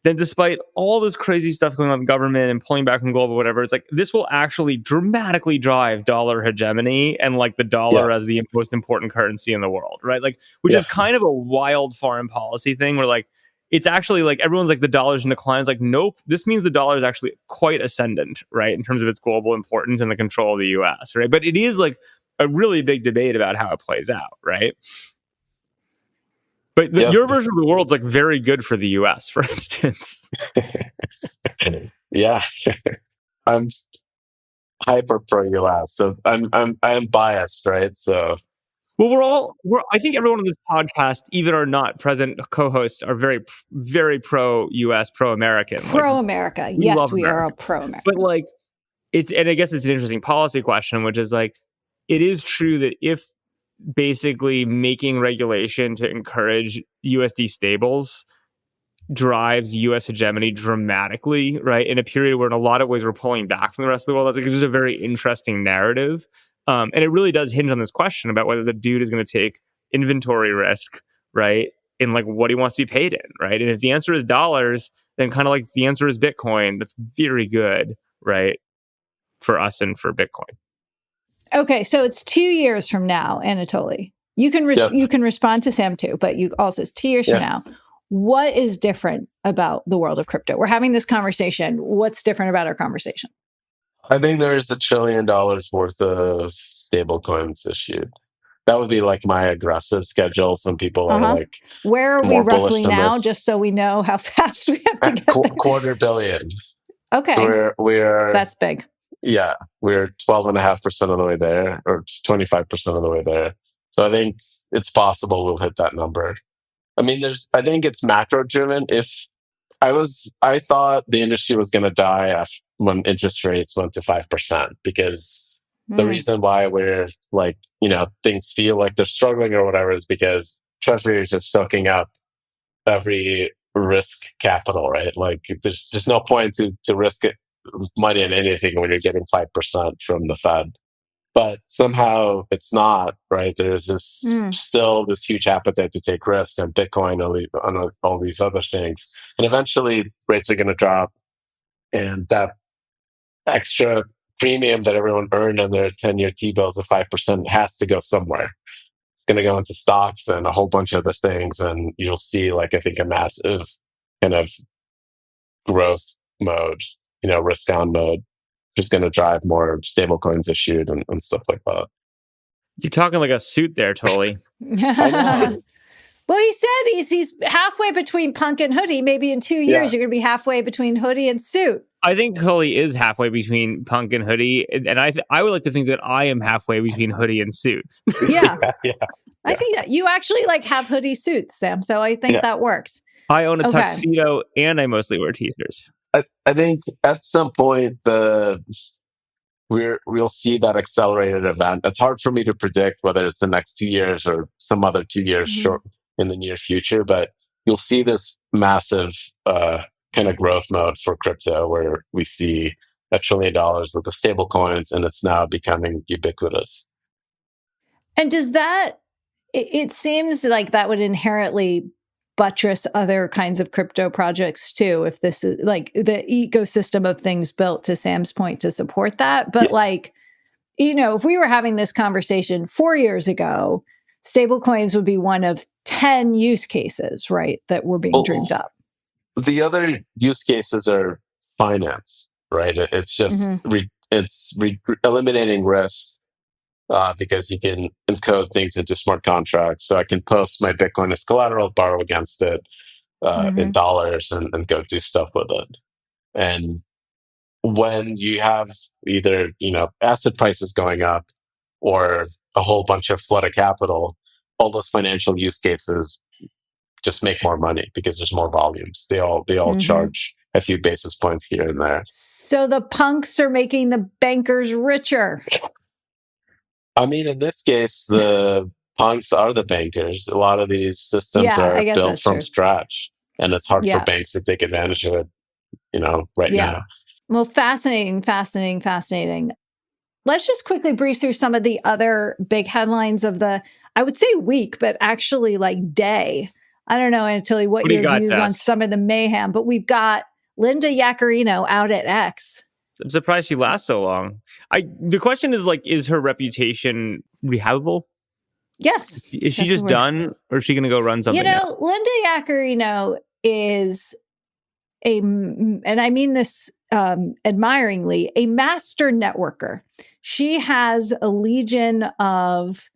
[SPEAKER 1] then despite all this crazy stuff going on in government and pulling back from global whatever, it's like this will actually dramatically drive dollar hegemony and like the dollar as the most important currency in the world, right? Like, which is kind of a wild foreign policy thing where like it's actually like everyone's like the dollar's in decline. It's like, nope, this means the dollar is actually quite ascendant, right, in terms of its global importance and the control of the US, right? But it is like a really big debate about how it plays out, right? But your version of the world's like very good for the US, for instance.
[SPEAKER 4] Yeah. I'm hyper pro US, so I'm biased, right? So
[SPEAKER 1] well, I think everyone on this podcast, even our not present co-hosts, are very, very pro US, pro American.
[SPEAKER 3] Pro America.
[SPEAKER 1] Like,
[SPEAKER 3] yes, we are pro America.
[SPEAKER 1] But like and I guess it's an interesting policy question, which is like, it is true that if basically making regulation to encourage USD stables drives US hegemony dramatically, right? In a period where in a lot of ways we're pulling back from the rest of the world. That's like just a very interesting narrative. And it really does hinge on this question about whether the dude is going to take inventory risk, right? In like what he wants to be paid in, right? And if the answer is dollars, then kind of like the answer is Bitcoin. That's very good, right? For us and for Bitcoin.
[SPEAKER 3] Okay, so it's 2 years from now, Anatoly. You can you can respond to Sam too, but you also it's 2 years from now. What is different about the world of crypto? We're having this conversation. What's different about our conversation?
[SPEAKER 4] I think there is $1 trillion worth of stablecoins issued. That would be like my aggressive schedule. Some people are like,
[SPEAKER 3] where are we roughly now? Just so we know how fast we have to get there.
[SPEAKER 4] $250 million.
[SPEAKER 3] Okay,
[SPEAKER 4] so we're
[SPEAKER 3] that's big.
[SPEAKER 4] Yeah, we're 12.5% of the way there, or 25% of the way there. So I think it's possible we'll hit that number. I mean, I think it's macro driven. I thought the industry was going to die when interest rates went to 5%, because the reason why we're like, things feel like they're struggling or whatever is because treasuries are soaking up every risk capital, right? Like there's no point to risk it money in anything when you're getting 5% from the Fed. But somehow it's not, right? There's this still this huge appetite to take risks on Bitcoin, on all these other things. And eventually rates are going to drop, and that extra premium that everyone earned on their 10-year T-bills of 5% has to go somewhere. It's going to go into stocks and a whole bunch of other things, and you'll see, like, I think a massive kind of growth mode, risk on mode, which is going to drive more stablecoins issued and stuff like that.
[SPEAKER 1] You're talking like a suit there, Toly.
[SPEAKER 4] I know.
[SPEAKER 3] Well, he said he's halfway between punk and hoodie. Maybe in 2 years, you're going to be halfway between hoodie and suit.
[SPEAKER 1] I think Toly is halfway between punk and hoodie, and I would like to think that I am halfway between hoodie and suit.
[SPEAKER 3] Yeah. I think that you actually have hoodie suits, Sam. So I think that works.
[SPEAKER 1] I own a tuxedo, and I mostly wear t-shirts.
[SPEAKER 4] I think at some point we'll see that accelerated event. It's hard for me to predict whether it's the next 2 years or some other 2 years short in the near future, but you'll see this massive kind of growth mode for crypto where we see $1 trillion worth of stable coins, and it's now becoming ubiquitous.
[SPEAKER 3] And does that, it seems like that would inherently buttress other kinds of crypto projects too, if this is like the ecosystem of things built, to Sam's point, to support that. But if we were having this conversation 4 years ago, stablecoins would be one of 10 use cases, right, that were being dreamed up.
[SPEAKER 4] The other use cases are finance, right? It's just eliminating risk because you can encode things into smart contracts. So I can post my Bitcoin as collateral, borrow against it. in dollars and go do stuff with it. And when you have either, asset prices going up or a whole bunch of flood of capital, all those financial use cases just make more money because there's more volumes. They all charge a few basis points here and there.
[SPEAKER 3] So the punks are making the bankers richer.
[SPEAKER 4] I mean, in this case, the punks are the bankers. A lot of these systems
[SPEAKER 3] Yeah, I
[SPEAKER 4] are
[SPEAKER 3] guess
[SPEAKER 4] built
[SPEAKER 3] that's
[SPEAKER 4] from
[SPEAKER 3] true.
[SPEAKER 4] scratch, and it's hard for
[SPEAKER 3] Yeah.
[SPEAKER 4] banks to take advantage of it, right
[SPEAKER 3] Yeah.
[SPEAKER 4] now.
[SPEAKER 3] Well, fascinating. Let's just quickly breeze through some of the other big headlines of the, I would say week, but actually like day. I don't know, Anatoly, what
[SPEAKER 1] What do you
[SPEAKER 3] your
[SPEAKER 1] got,
[SPEAKER 3] views on
[SPEAKER 1] Tess?
[SPEAKER 3] some of the mayhem, but we've got Linda Yaccarino out at X.
[SPEAKER 1] I'm surprised she lasts so long. The question is like, is her reputation rehabable?
[SPEAKER 3] Yes.
[SPEAKER 1] Is she
[SPEAKER 3] That's
[SPEAKER 1] just
[SPEAKER 3] the word.
[SPEAKER 1] done, or is she going to go run something else?
[SPEAKER 3] Linda Yaccarino is and I mean this admiringly, a master networker. She has a legion of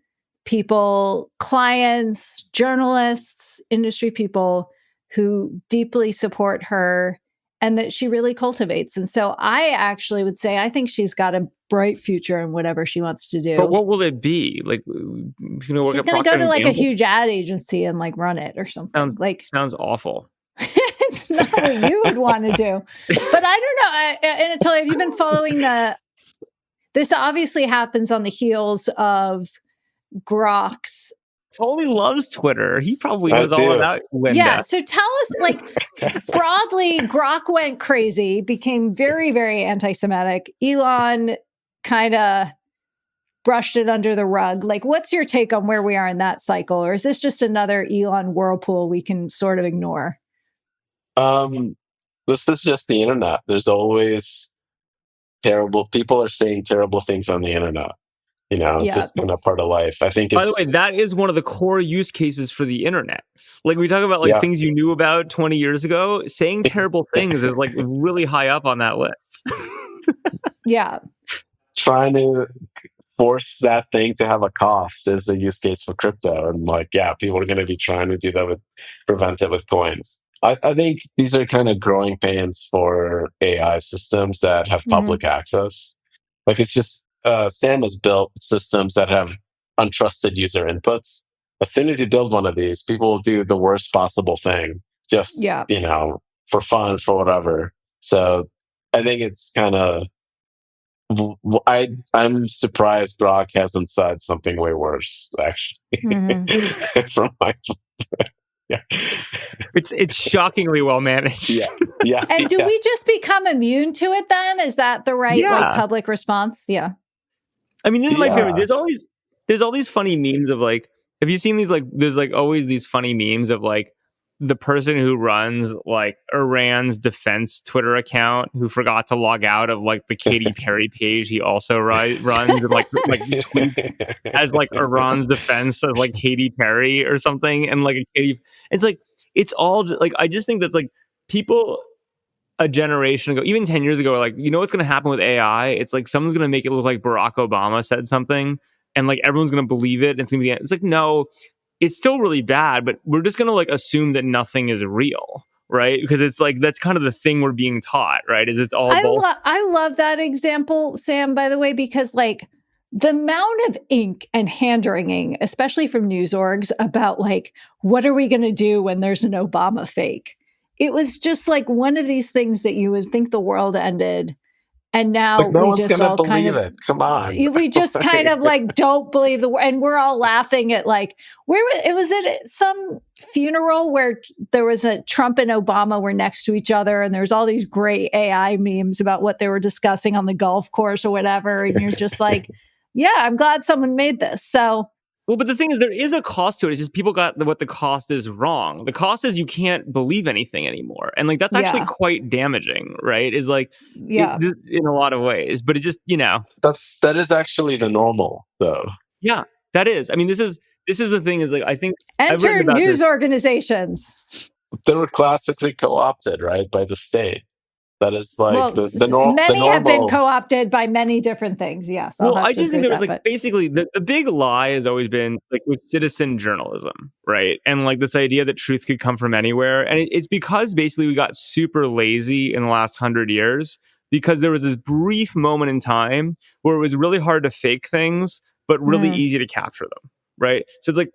[SPEAKER 3] people, clients, journalists, industry people who deeply support her and that she really cultivates. And so I actually would say I think she's got a bright future in whatever she wants to do.
[SPEAKER 1] But what will it be? Like,
[SPEAKER 3] She's going to go to like a huge ad agency and like run it or something.
[SPEAKER 1] Sounds awful.
[SPEAKER 3] It's not what you would want to do. But I don't know. Anatoly, have you been following this obviously happens on the heels of Grok's.
[SPEAKER 1] Totally loves Twitter. He probably knows all about Linda.
[SPEAKER 3] Yeah. So tell us, like, broadly, Grok went crazy, became very, very anti-Semitic. Elon kind of brushed it under the rug. Like, what's your take on where we are in that cycle? Or is this just another Elon whirlpool we can sort of ignore?
[SPEAKER 4] This is just the internet. There's always terrible people are saying terrible things on the internet. It's just kind of part of life. I think
[SPEAKER 1] by the way, that is one of the core use cases for the internet. Like we talk about like things you knew about 20 years ago, saying terrible things is like really high up on that list.
[SPEAKER 3] Yeah.
[SPEAKER 4] Trying to force that thing to have a cost is a use case for crypto. And people are going to be trying to do that prevent it with coins. I think these are kind of growing pains for AI systems that have public access. Like it's just, Sam has built systems that have untrusted user inputs. As soon as you build one of these, people will do the worst possible thing just, for fun, for whatever. So I think it's kind of, I'm surprised Grok hasn't said something way worse, actually. From my yeah.
[SPEAKER 1] It's shockingly well managed.
[SPEAKER 4] Yeah.
[SPEAKER 3] And do we just become immune to it then? Is that the right like public response? Yeah.
[SPEAKER 1] I mean, this is my favorite. There's all these funny memes of like, have you seen these? Like, there's like always these funny memes of like the person who runs like Iran's defense Twitter account who forgot to log out of like the Katy Perry page he also runs and like tweet as like Iran's defense of like Katy Perry or something, and like it's like it's all like I just think that's like people a generation ago, even 10 years ago, are like, what's going to happen with AI? It's like someone's going to make it look like Barack Obama said something and like everyone's going to believe it. And it's going to be, it's like, no, it's still really bad, but we're just going to like assume that nothing is real, right? Because it's like, that's kind of the thing we're being taught, right? Is it's all
[SPEAKER 3] I love that example, Sam, by the way, because like the amount of ink and hand wringing, especially from news orgs about like, what are we going to do when there's an Obama fake? It was just like one of these things that you would think the world ended. And now
[SPEAKER 4] like no
[SPEAKER 3] we
[SPEAKER 4] one's
[SPEAKER 3] just
[SPEAKER 4] gonna
[SPEAKER 3] all
[SPEAKER 4] believe
[SPEAKER 3] kind of,
[SPEAKER 4] it. Come on.
[SPEAKER 3] We just kind of like don't believe and we're all laughing at like, it was at some funeral where there was a Trump and Obama were next to each other. And there's all these great AI memes about what they were discussing on the golf course or whatever. And you're just like, yeah, I'm glad someone made this. So,
[SPEAKER 1] well, but the thing is, there is a cost to it. It's just people got what the cost is wrong. The cost is you can't believe anything anymore. And like, that's actually quite damaging, right? Is like, in a lot of ways, but it just,
[SPEAKER 4] that is actually the normal though.
[SPEAKER 1] Yeah, that is. I mean, this is the thing is like, I think
[SPEAKER 3] enter news organizations.
[SPEAKER 4] They were classically co-opted, right, by the state. That is like
[SPEAKER 3] Well,
[SPEAKER 4] the
[SPEAKER 3] many have been
[SPEAKER 4] normal.
[SPEAKER 3] co-opted by many different things. Yes, I'll
[SPEAKER 1] Well,
[SPEAKER 3] have
[SPEAKER 1] I
[SPEAKER 3] to
[SPEAKER 1] just
[SPEAKER 3] agree
[SPEAKER 1] think
[SPEAKER 3] with
[SPEAKER 1] there was
[SPEAKER 3] that.
[SPEAKER 1] like
[SPEAKER 3] But
[SPEAKER 1] basically the big lie has always been like with citizen journalism, right? And like this idea that truth could come from anywhere. And it's because basically we got super lazy in the last 100 years because there was this brief moment in time where it was really hard to fake things, but really easy to capture them. Right. So it's like,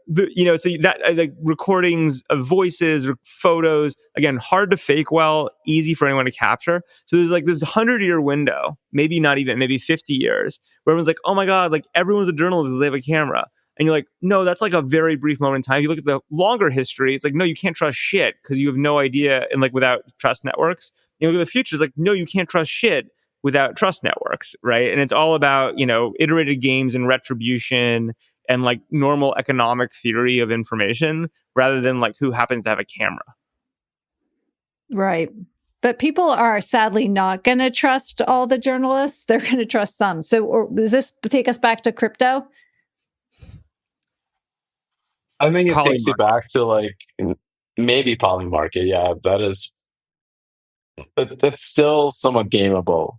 [SPEAKER 1] so that like recordings of voices or photos, again, hard to fake well, easy for anyone to capture. So there's like this 100-year window, maybe not even, maybe 50 years, where everyone's like, oh my God, like everyone's a journalist because they have a camera. And you're like, no, that's like a very brief moment in time. You look at the longer history, it's like, no, you can't trust shit because you have no idea. And like without trust networks, you look at the future, it's like, no, you can't trust shit without trust networks. Right. And it's all about, iterated games and retribution and like normal economic theory of information rather than like who happens to have a camera.
[SPEAKER 3] right. But people are sadly not going to trust all the journalists. They're going to trust some. So does this take us back to crypto?
[SPEAKER 4] I think it takes you
[SPEAKER 1] Polymarket.
[SPEAKER 4] back to like maybe Polymarket. Yeah, that's still somewhat gameable,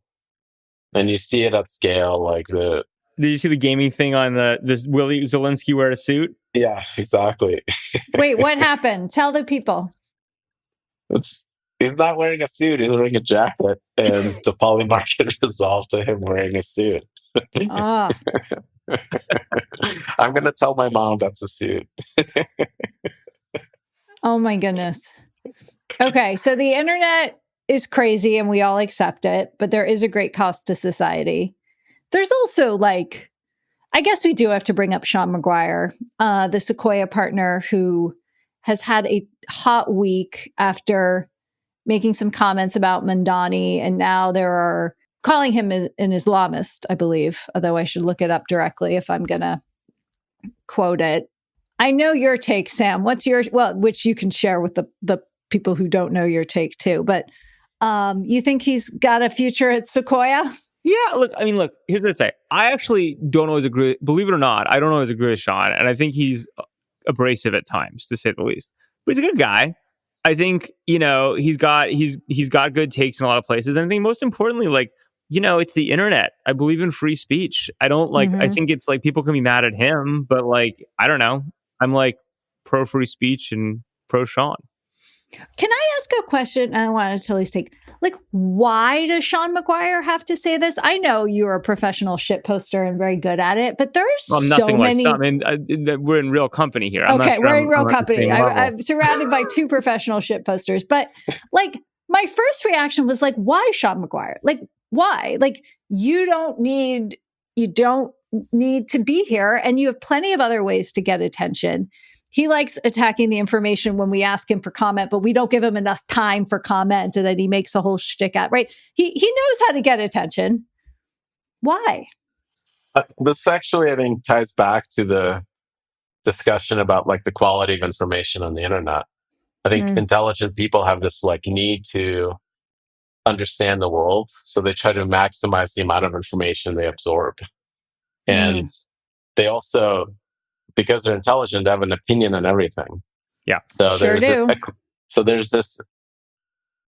[SPEAKER 4] and you see it at scale. Like
[SPEAKER 1] Did you see the gaming thing on this Willie Zelensky wear a suit?
[SPEAKER 4] yeah, exactly.
[SPEAKER 3] Wait, what happened? Tell the people.
[SPEAKER 4] He's not wearing a suit; he's wearing a jacket, and the Polymarket resolved to him wearing a suit.
[SPEAKER 3] Ah,
[SPEAKER 4] I'm gonna tell my mom that's a suit.
[SPEAKER 3] oh my goodness. Okay, so the internet is crazy and we all accept it, but there is a great cost to society. There's also like, I guess we do have to bring up Sean McGuire, the Sequoia partner who has had a hot week after making some comments about Mandani, and now there are calling him an Islamist, I believe, although I should look it up directly if I'm going to quote it. I know your take, Sam. What's your, well, which you can share with the people who don't know your take too, but you think he's got a future at Sequoia?
[SPEAKER 1] Yeah, look, here's what I say. I actually don't always agree, believe it or not, I don't always agree with Sean, and I think he's abrasive at times, to say the least. But he's a good guy. I think, he's got good takes in a lot of places. And I think most importantly, like, it's the internet. I believe in free speech. I don't like, I think it's like people can be mad at him, but like, I don't know. I'm like pro free speech and pro Sean.
[SPEAKER 3] Can I ask a question? I want to totally take, like, why does Sean McGuire have to say this? I know you're a professional shit poster and very good at it, but there's
[SPEAKER 1] Well,
[SPEAKER 3] so
[SPEAKER 1] nothing like
[SPEAKER 3] many.
[SPEAKER 1] some. We're in real company here. I'm not
[SPEAKER 3] Okay,
[SPEAKER 1] sure
[SPEAKER 3] we're in real
[SPEAKER 1] I'm at the
[SPEAKER 3] company.
[SPEAKER 1] same level.
[SPEAKER 3] I'm surrounded by two professional shit posters, but like, my first reaction was like, why Sean McGuire? Like, why? Like, you don't need to be here, and you have plenty of other ways to get attention. He likes attacking the information when we ask him for comment, but we don't give him enough time for comment, and then he makes a whole shtick out. Right? He knows how to get attention. Why?
[SPEAKER 4] This actually, I think, ties back to the discussion about like the quality of information on the internet. I think intelligent people have this like need to understand the world, so they try to maximize the amount of information they absorb, and they also, because they're intelligent, have an opinion on everything.
[SPEAKER 1] Yeah.
[SPEAKER 4] So
[SPEAKER 3] Sure
[SPEAKER 4] there's this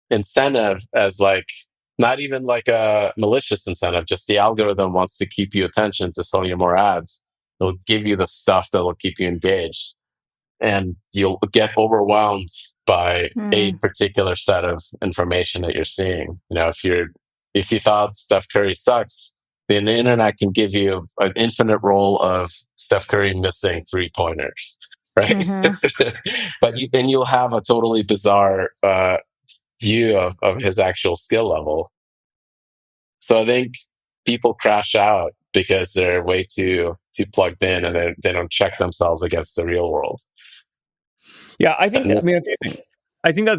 [SPEAKER 4] incentive as like not even like a malicious incentive, just the algorithm wants to keep you attention to sell you more ads. It'll give you the stuff that will keep you engaged, and you'll get overwhelmed by a particular set of information that you're seeing. If you thought Steph Curry sucks, then the internet can give you an infinite roll of Steph Curry missing 3-pointers, right? But then you'll have a totally bizarre view of his actual skill level. So I think people crash out because they're way too plugged in, and they don't check themselves against the real world.
[SPEAKER 1] Yeah, I think that's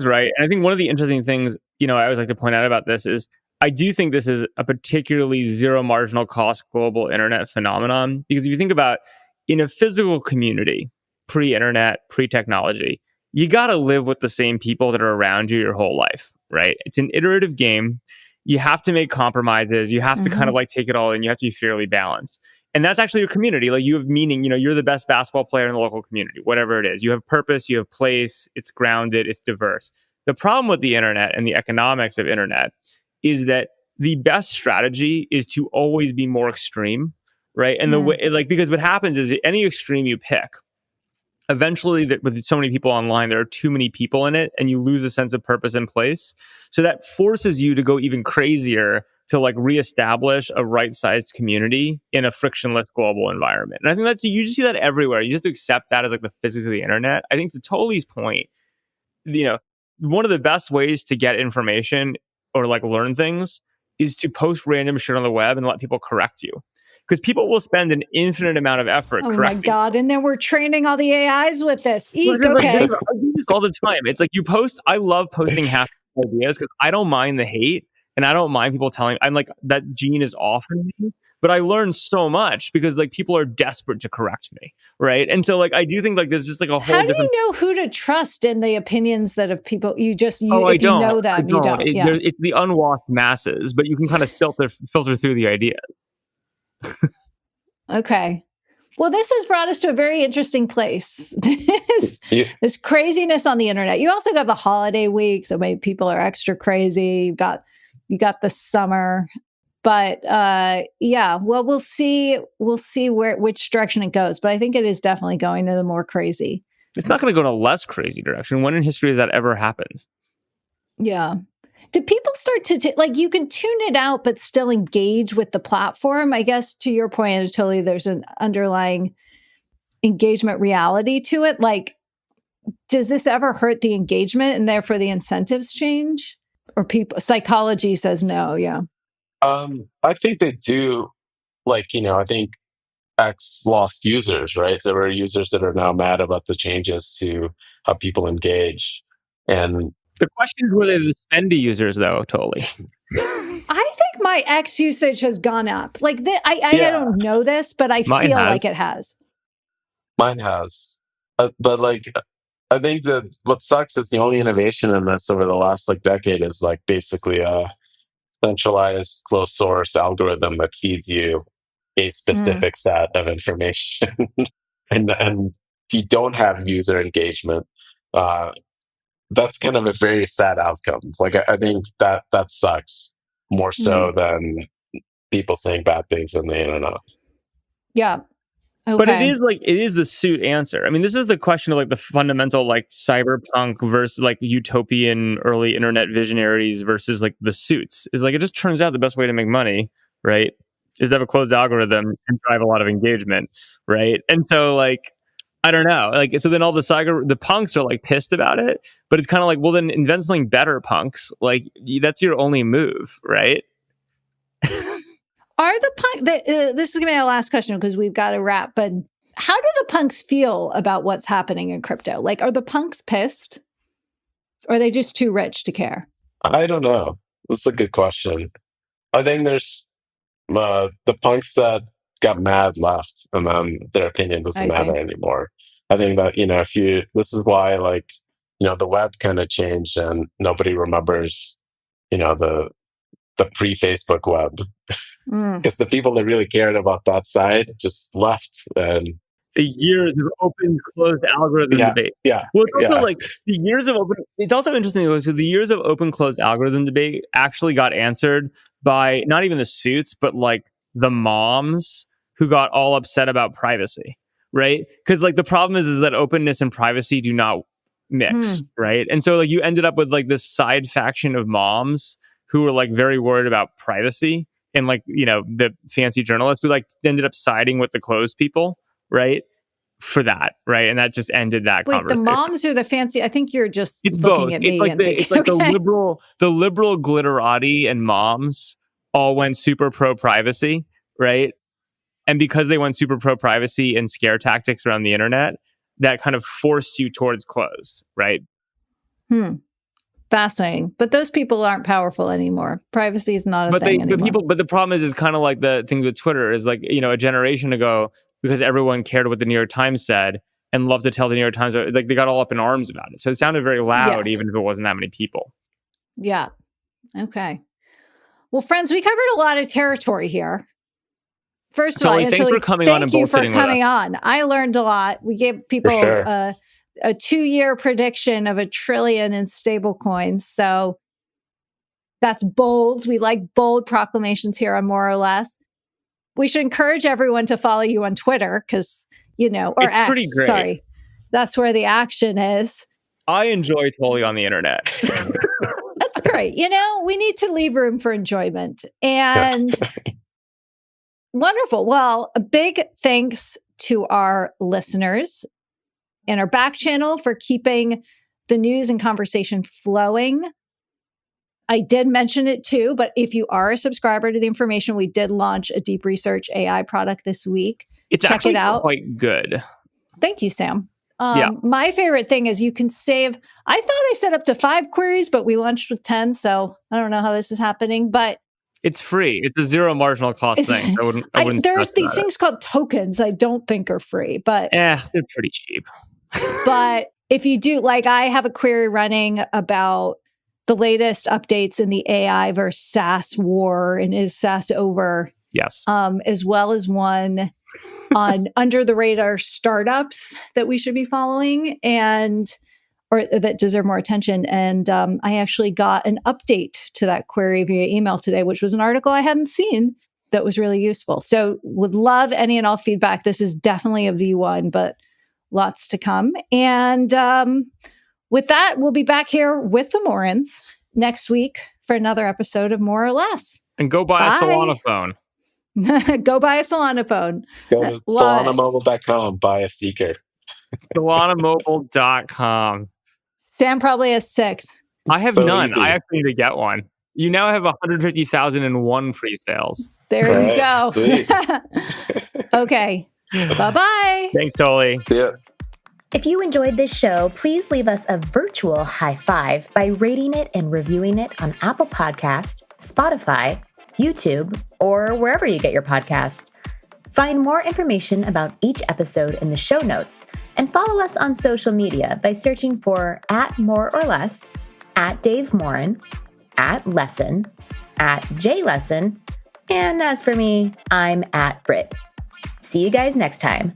[SPEAKER 1] right. And I think one of the interesting things, I always like to point out about this is I do think this is a particularly zero marginal cost global internet phenomenon. Because if you think about in a physical community, pre-internet, pre-technology, you got to live with the same people that are around you your whole life, right? It's an iterative game. You have to make compromises. You have to kind of like take it all in. You have to be fairly balanced. And that's actually your community. Like you have meaning, you're the best basketball player in the local community, whatever it is. You have purpose, you have place, it's grounded, it's diverse. The problem with the internet and the economics of internet is that the best strategy is to always be more extreme, right? And the way, like, because what happens is any extreme you pick, eventually, that with so many people online, there are too many people in it, and you lose a sense of purpose and place. So that forces you to go even crazier to like reestablish a right-sized community in a frictionless global environment. And I think that's, you just see that everywhere. You just accept that as like the physics of the internet. I think to Toli's point, you know, one of the best ways to get information or like learn things is to post random shit on the web and let people correct you. Because people will spend an infinite amount of effort
[SPEAKER 3] Oh my
[SPEAKER 1] correcting.
[SPEAKER 3] God. And then we're training all the AIs with this.
[SPEAKER 1] Well,
[SPEAKER 3] Eek,
[SPEAKER 1] it's like,
[SPEAKER 3] okay.
[SPEAKER 1] I do this all the time. It's like you post, I love posting half ideas because I don't mind the hate and I don't mind people telling, I'm like, that gene is off in me, but I learn so much because like people are desperate to correct me. Right. And so like, I do think like there's just like a whole
[SPEAKER 3] How do
[SPEAKER 1] different.
[SPEAKER 3] you know who to trust in the opinions that of people you just,
[SPEAKER 1] Oh, I
[SPEAKER 3] if you
[SPEAKER 1] don't.
[SPEAKER 3] know them, you don't. Yeah.
[SPEAKER 1] It's the unwashed masses, but you can kind of filter through the idea.
[SPEAKER 3] Okay. Well, this has brought us to a very interesting place.
[SPEAKER 4] Yeah.
[SPEAKER 3] This craziness on the internet. You also got the holiday week, so maybe people are extra crazy. You got the summer, but yeah. Well, we'll see which direction it goes. But I think it is definitely going to the more crazy.
[SPEAKER 1] It's not going to go in a less crazy direction. When in history has that ever happened?
[SPEAKER 3] Yeah. Do people start to like, you can tune it out, but still engage with the platform? I guess to your point, Anatoly, there's an underlying engagement reality to it. Like, does this ever hurt the engagement and therefore the incentives change? Or psychology says no. Yeah.
[SPEAKER 4] I think they do. Like, I think X lost users, right? There were users that are now mad about the changes to how people engage. And
[SPEAKER 1] the question is whether the spendy users, though, totally.
[SPEAKER 3] I think my X usage has gone up. Like, I don't know this, but I feel like it has.
[SPEAKER 4] Mine has. But like, I think that what sucks is the only innovation in this over the last like decade is like basically a centralized closed source algorithm that feeds you a specific set of information, and you don't have user engagement. That's kind of a very sad outcome. Like I think that sucks more so than people saying bad things on the internet.
[SPEAKER 3] Yeah. Okay.
[SPEAKER 1] But it is the suit answer. I mean, this is the question of like the fundamental like cyberpunk versus like utopian early internet visionaries versus like the suits. Is like it just turns out the best way to make money, right, is to have a closed algorithm and drive a lot of engagement, right? And so like I don't know, like so then all the punks are like pissed about it, but it's kind of like, well then invent something better, punks. Like that's your only move, right?
[SPEAKER 3] Are the punk? This is going to be our last question because we've got to wrap. But how do the punks feel about what's happening in crypto? Like, are the punks pissed, or are they just too rich to care?
[SPEAKER 4] I don't know. That's a good question. I think there's the punks that got mad left, and then their opinion doesn't matter anymore. I think that this is why like the web kind of changed, and nobody remembers the pre-Facebook web. Because the people that really cared about that side just left. And
[SPEAKER 1] the years of open closed algorithm debate.
[SPEAKER 4] Yeah.
[SPEAKER 1] Well, it's also like the years of open. It's also interesting though. So the years of open closed algorithm debate actually got answered by not even the suits, but like the moms who got all upset about privacy, right? Because like the problem is that openness and privacy do not mix, right? And so like you ended up with like this side faction of moms who were like very worried about privacy. And like, the fancy journalists who like ended up siding with the closed people, right? For that, right? And that just ended that conversation.
[SPEAKER 3] The moms or the fancy? I think you're just
[SPEAKER 1] it's
[SPEAKER 3] looking
[SPEAKER 1] both.
[SPEAKER 3] at me.
[SPEAKER 1] It's like the liberal glitterati and moms all went super pro privacy, right? And because they went super pro privacy and scare tactics around the internet, that kind of forced you towards closed, right?
[SPEAKER 3] Fascinating. But those people aren't powerful anymore. Privacy is not a thing anymore.
[SPEAKER 1] But the problem is kind of like the thing with Twitter is like, a generation ago, because everyone cared what the New York Times said and loved to tell the New York Times, like they got all up in arms about it. So it sounded very loud, even if it wasn't that many people.
[SPEAKER 3] Yeah. Okay. Well, friends, we covered a lot of territory here. First of all,
[SPEAKER 1] thanks for coming on and bullshitting with us.
[SPEAKER 3] Thank you for coming on. I learned a lot. We gave people a 2-year prediction of $1 trillion in stablecoins. So That's bold. We like bold proclamations here on More or Less. We should encourage everyone to follow you on Twitter because, or
[SPEAKER 1] It's
[SPEAKER 3] X,
[SPEAKER 1] pretty great.
[SPEAKER 3] sorry. That's where the action is.
[SPEAKER 1] I enjoy Totally on the internet.
[SPEAKER 3] That's great. We need to leave room for enjoyment. And wonderful. Well, a big thanks to our listeners and our back channel for keeping the news and conversation flowing. I did mention it too, but if you are a subscriber to the information, we did launch a deep research AI product this week.
[SPEAKER 1] It's
[SPEAKER 3] Check
[SPEAKER 1] actually
[SPEAKER 3] it out.
[SPEAKER 1] quite good.
[SPEAKER 3] Thank you, Sam.
[SPEAKER 1] Yeah.
[SPEAKER 3] My favorite thing is you can save. I thought I set up to 5 queries, but we launched with 10. So I don't know how this is happening, but
[SPEAKER 1] It's free. It's a zero marginal cost thing. I wouldn't
[SPEAKER 3] there's
[SPEAKER 1] stress
[SPEAKER 3] these
[SPEAKER 1] about
[SPEAKER 3] things called tokens I don't think are free, but
[SPEAKER 1] they're pretty cheap.
[SPEAKER 3] but if you do, like I have a query running about the latest updates in the AI versus SaaS war and is SaaS over,
[SPEAKER 1] Yes.
[SPEAKER 3] as well as one on under the radar startups that we should be following or that deserve more attention. And I actually got an update to that query via email today, which was an article I hadn't seen that was really useful. So would love any and all feedback. This is definitely a V1, but lots to come. And with that, we'll be back here with the Morans next week for another episode of More or Less.
[SPEAKER 1] And go buy a
[SPEAKER 3] Bye.
[SPEAKER 1] Solana phone.
[SPEAKER 3] Go buy a Solana phone.
[SPEAKER 4] Go to
[SPEAKER 3] Love it.
[SPEAKER 4] solanamobile.com, buy a Seeker.
[SPEAKER 1] SolanaMobile.com.
[SPEAKER 3] Sam probably has 6.
[SPEAKER 1] I have
[SPEAKER 4] So
[SPEAKER 1] none.
[SPEAKER 4] easy.
[SPEAKER 1] I actually need to get one. You now have 150,001 free sales.
[SPEAKER 3] There you
[SPEAKER 4] All
[SPEAKER 3] go.
[SPEAKER 4] right,
[SPEAKER 3] Okay. Bye-bye.
[SPEAKER 1] Thanks, Tolly.
[SPEAKER 4] See ya.
[SPEAKER 5] If you enjoyed this show, please leave us a virtual high five by rating it and reviewing it on Apple Podcast, Spotify, YouTube, or wherever you get your podcast. Find more information about each episode in the show notes and follow us on social media by searching for @MoreOrLess, @DaveMorin, @Lesson, @JLesson, and as for me, I'm @Brit. See you guys next time.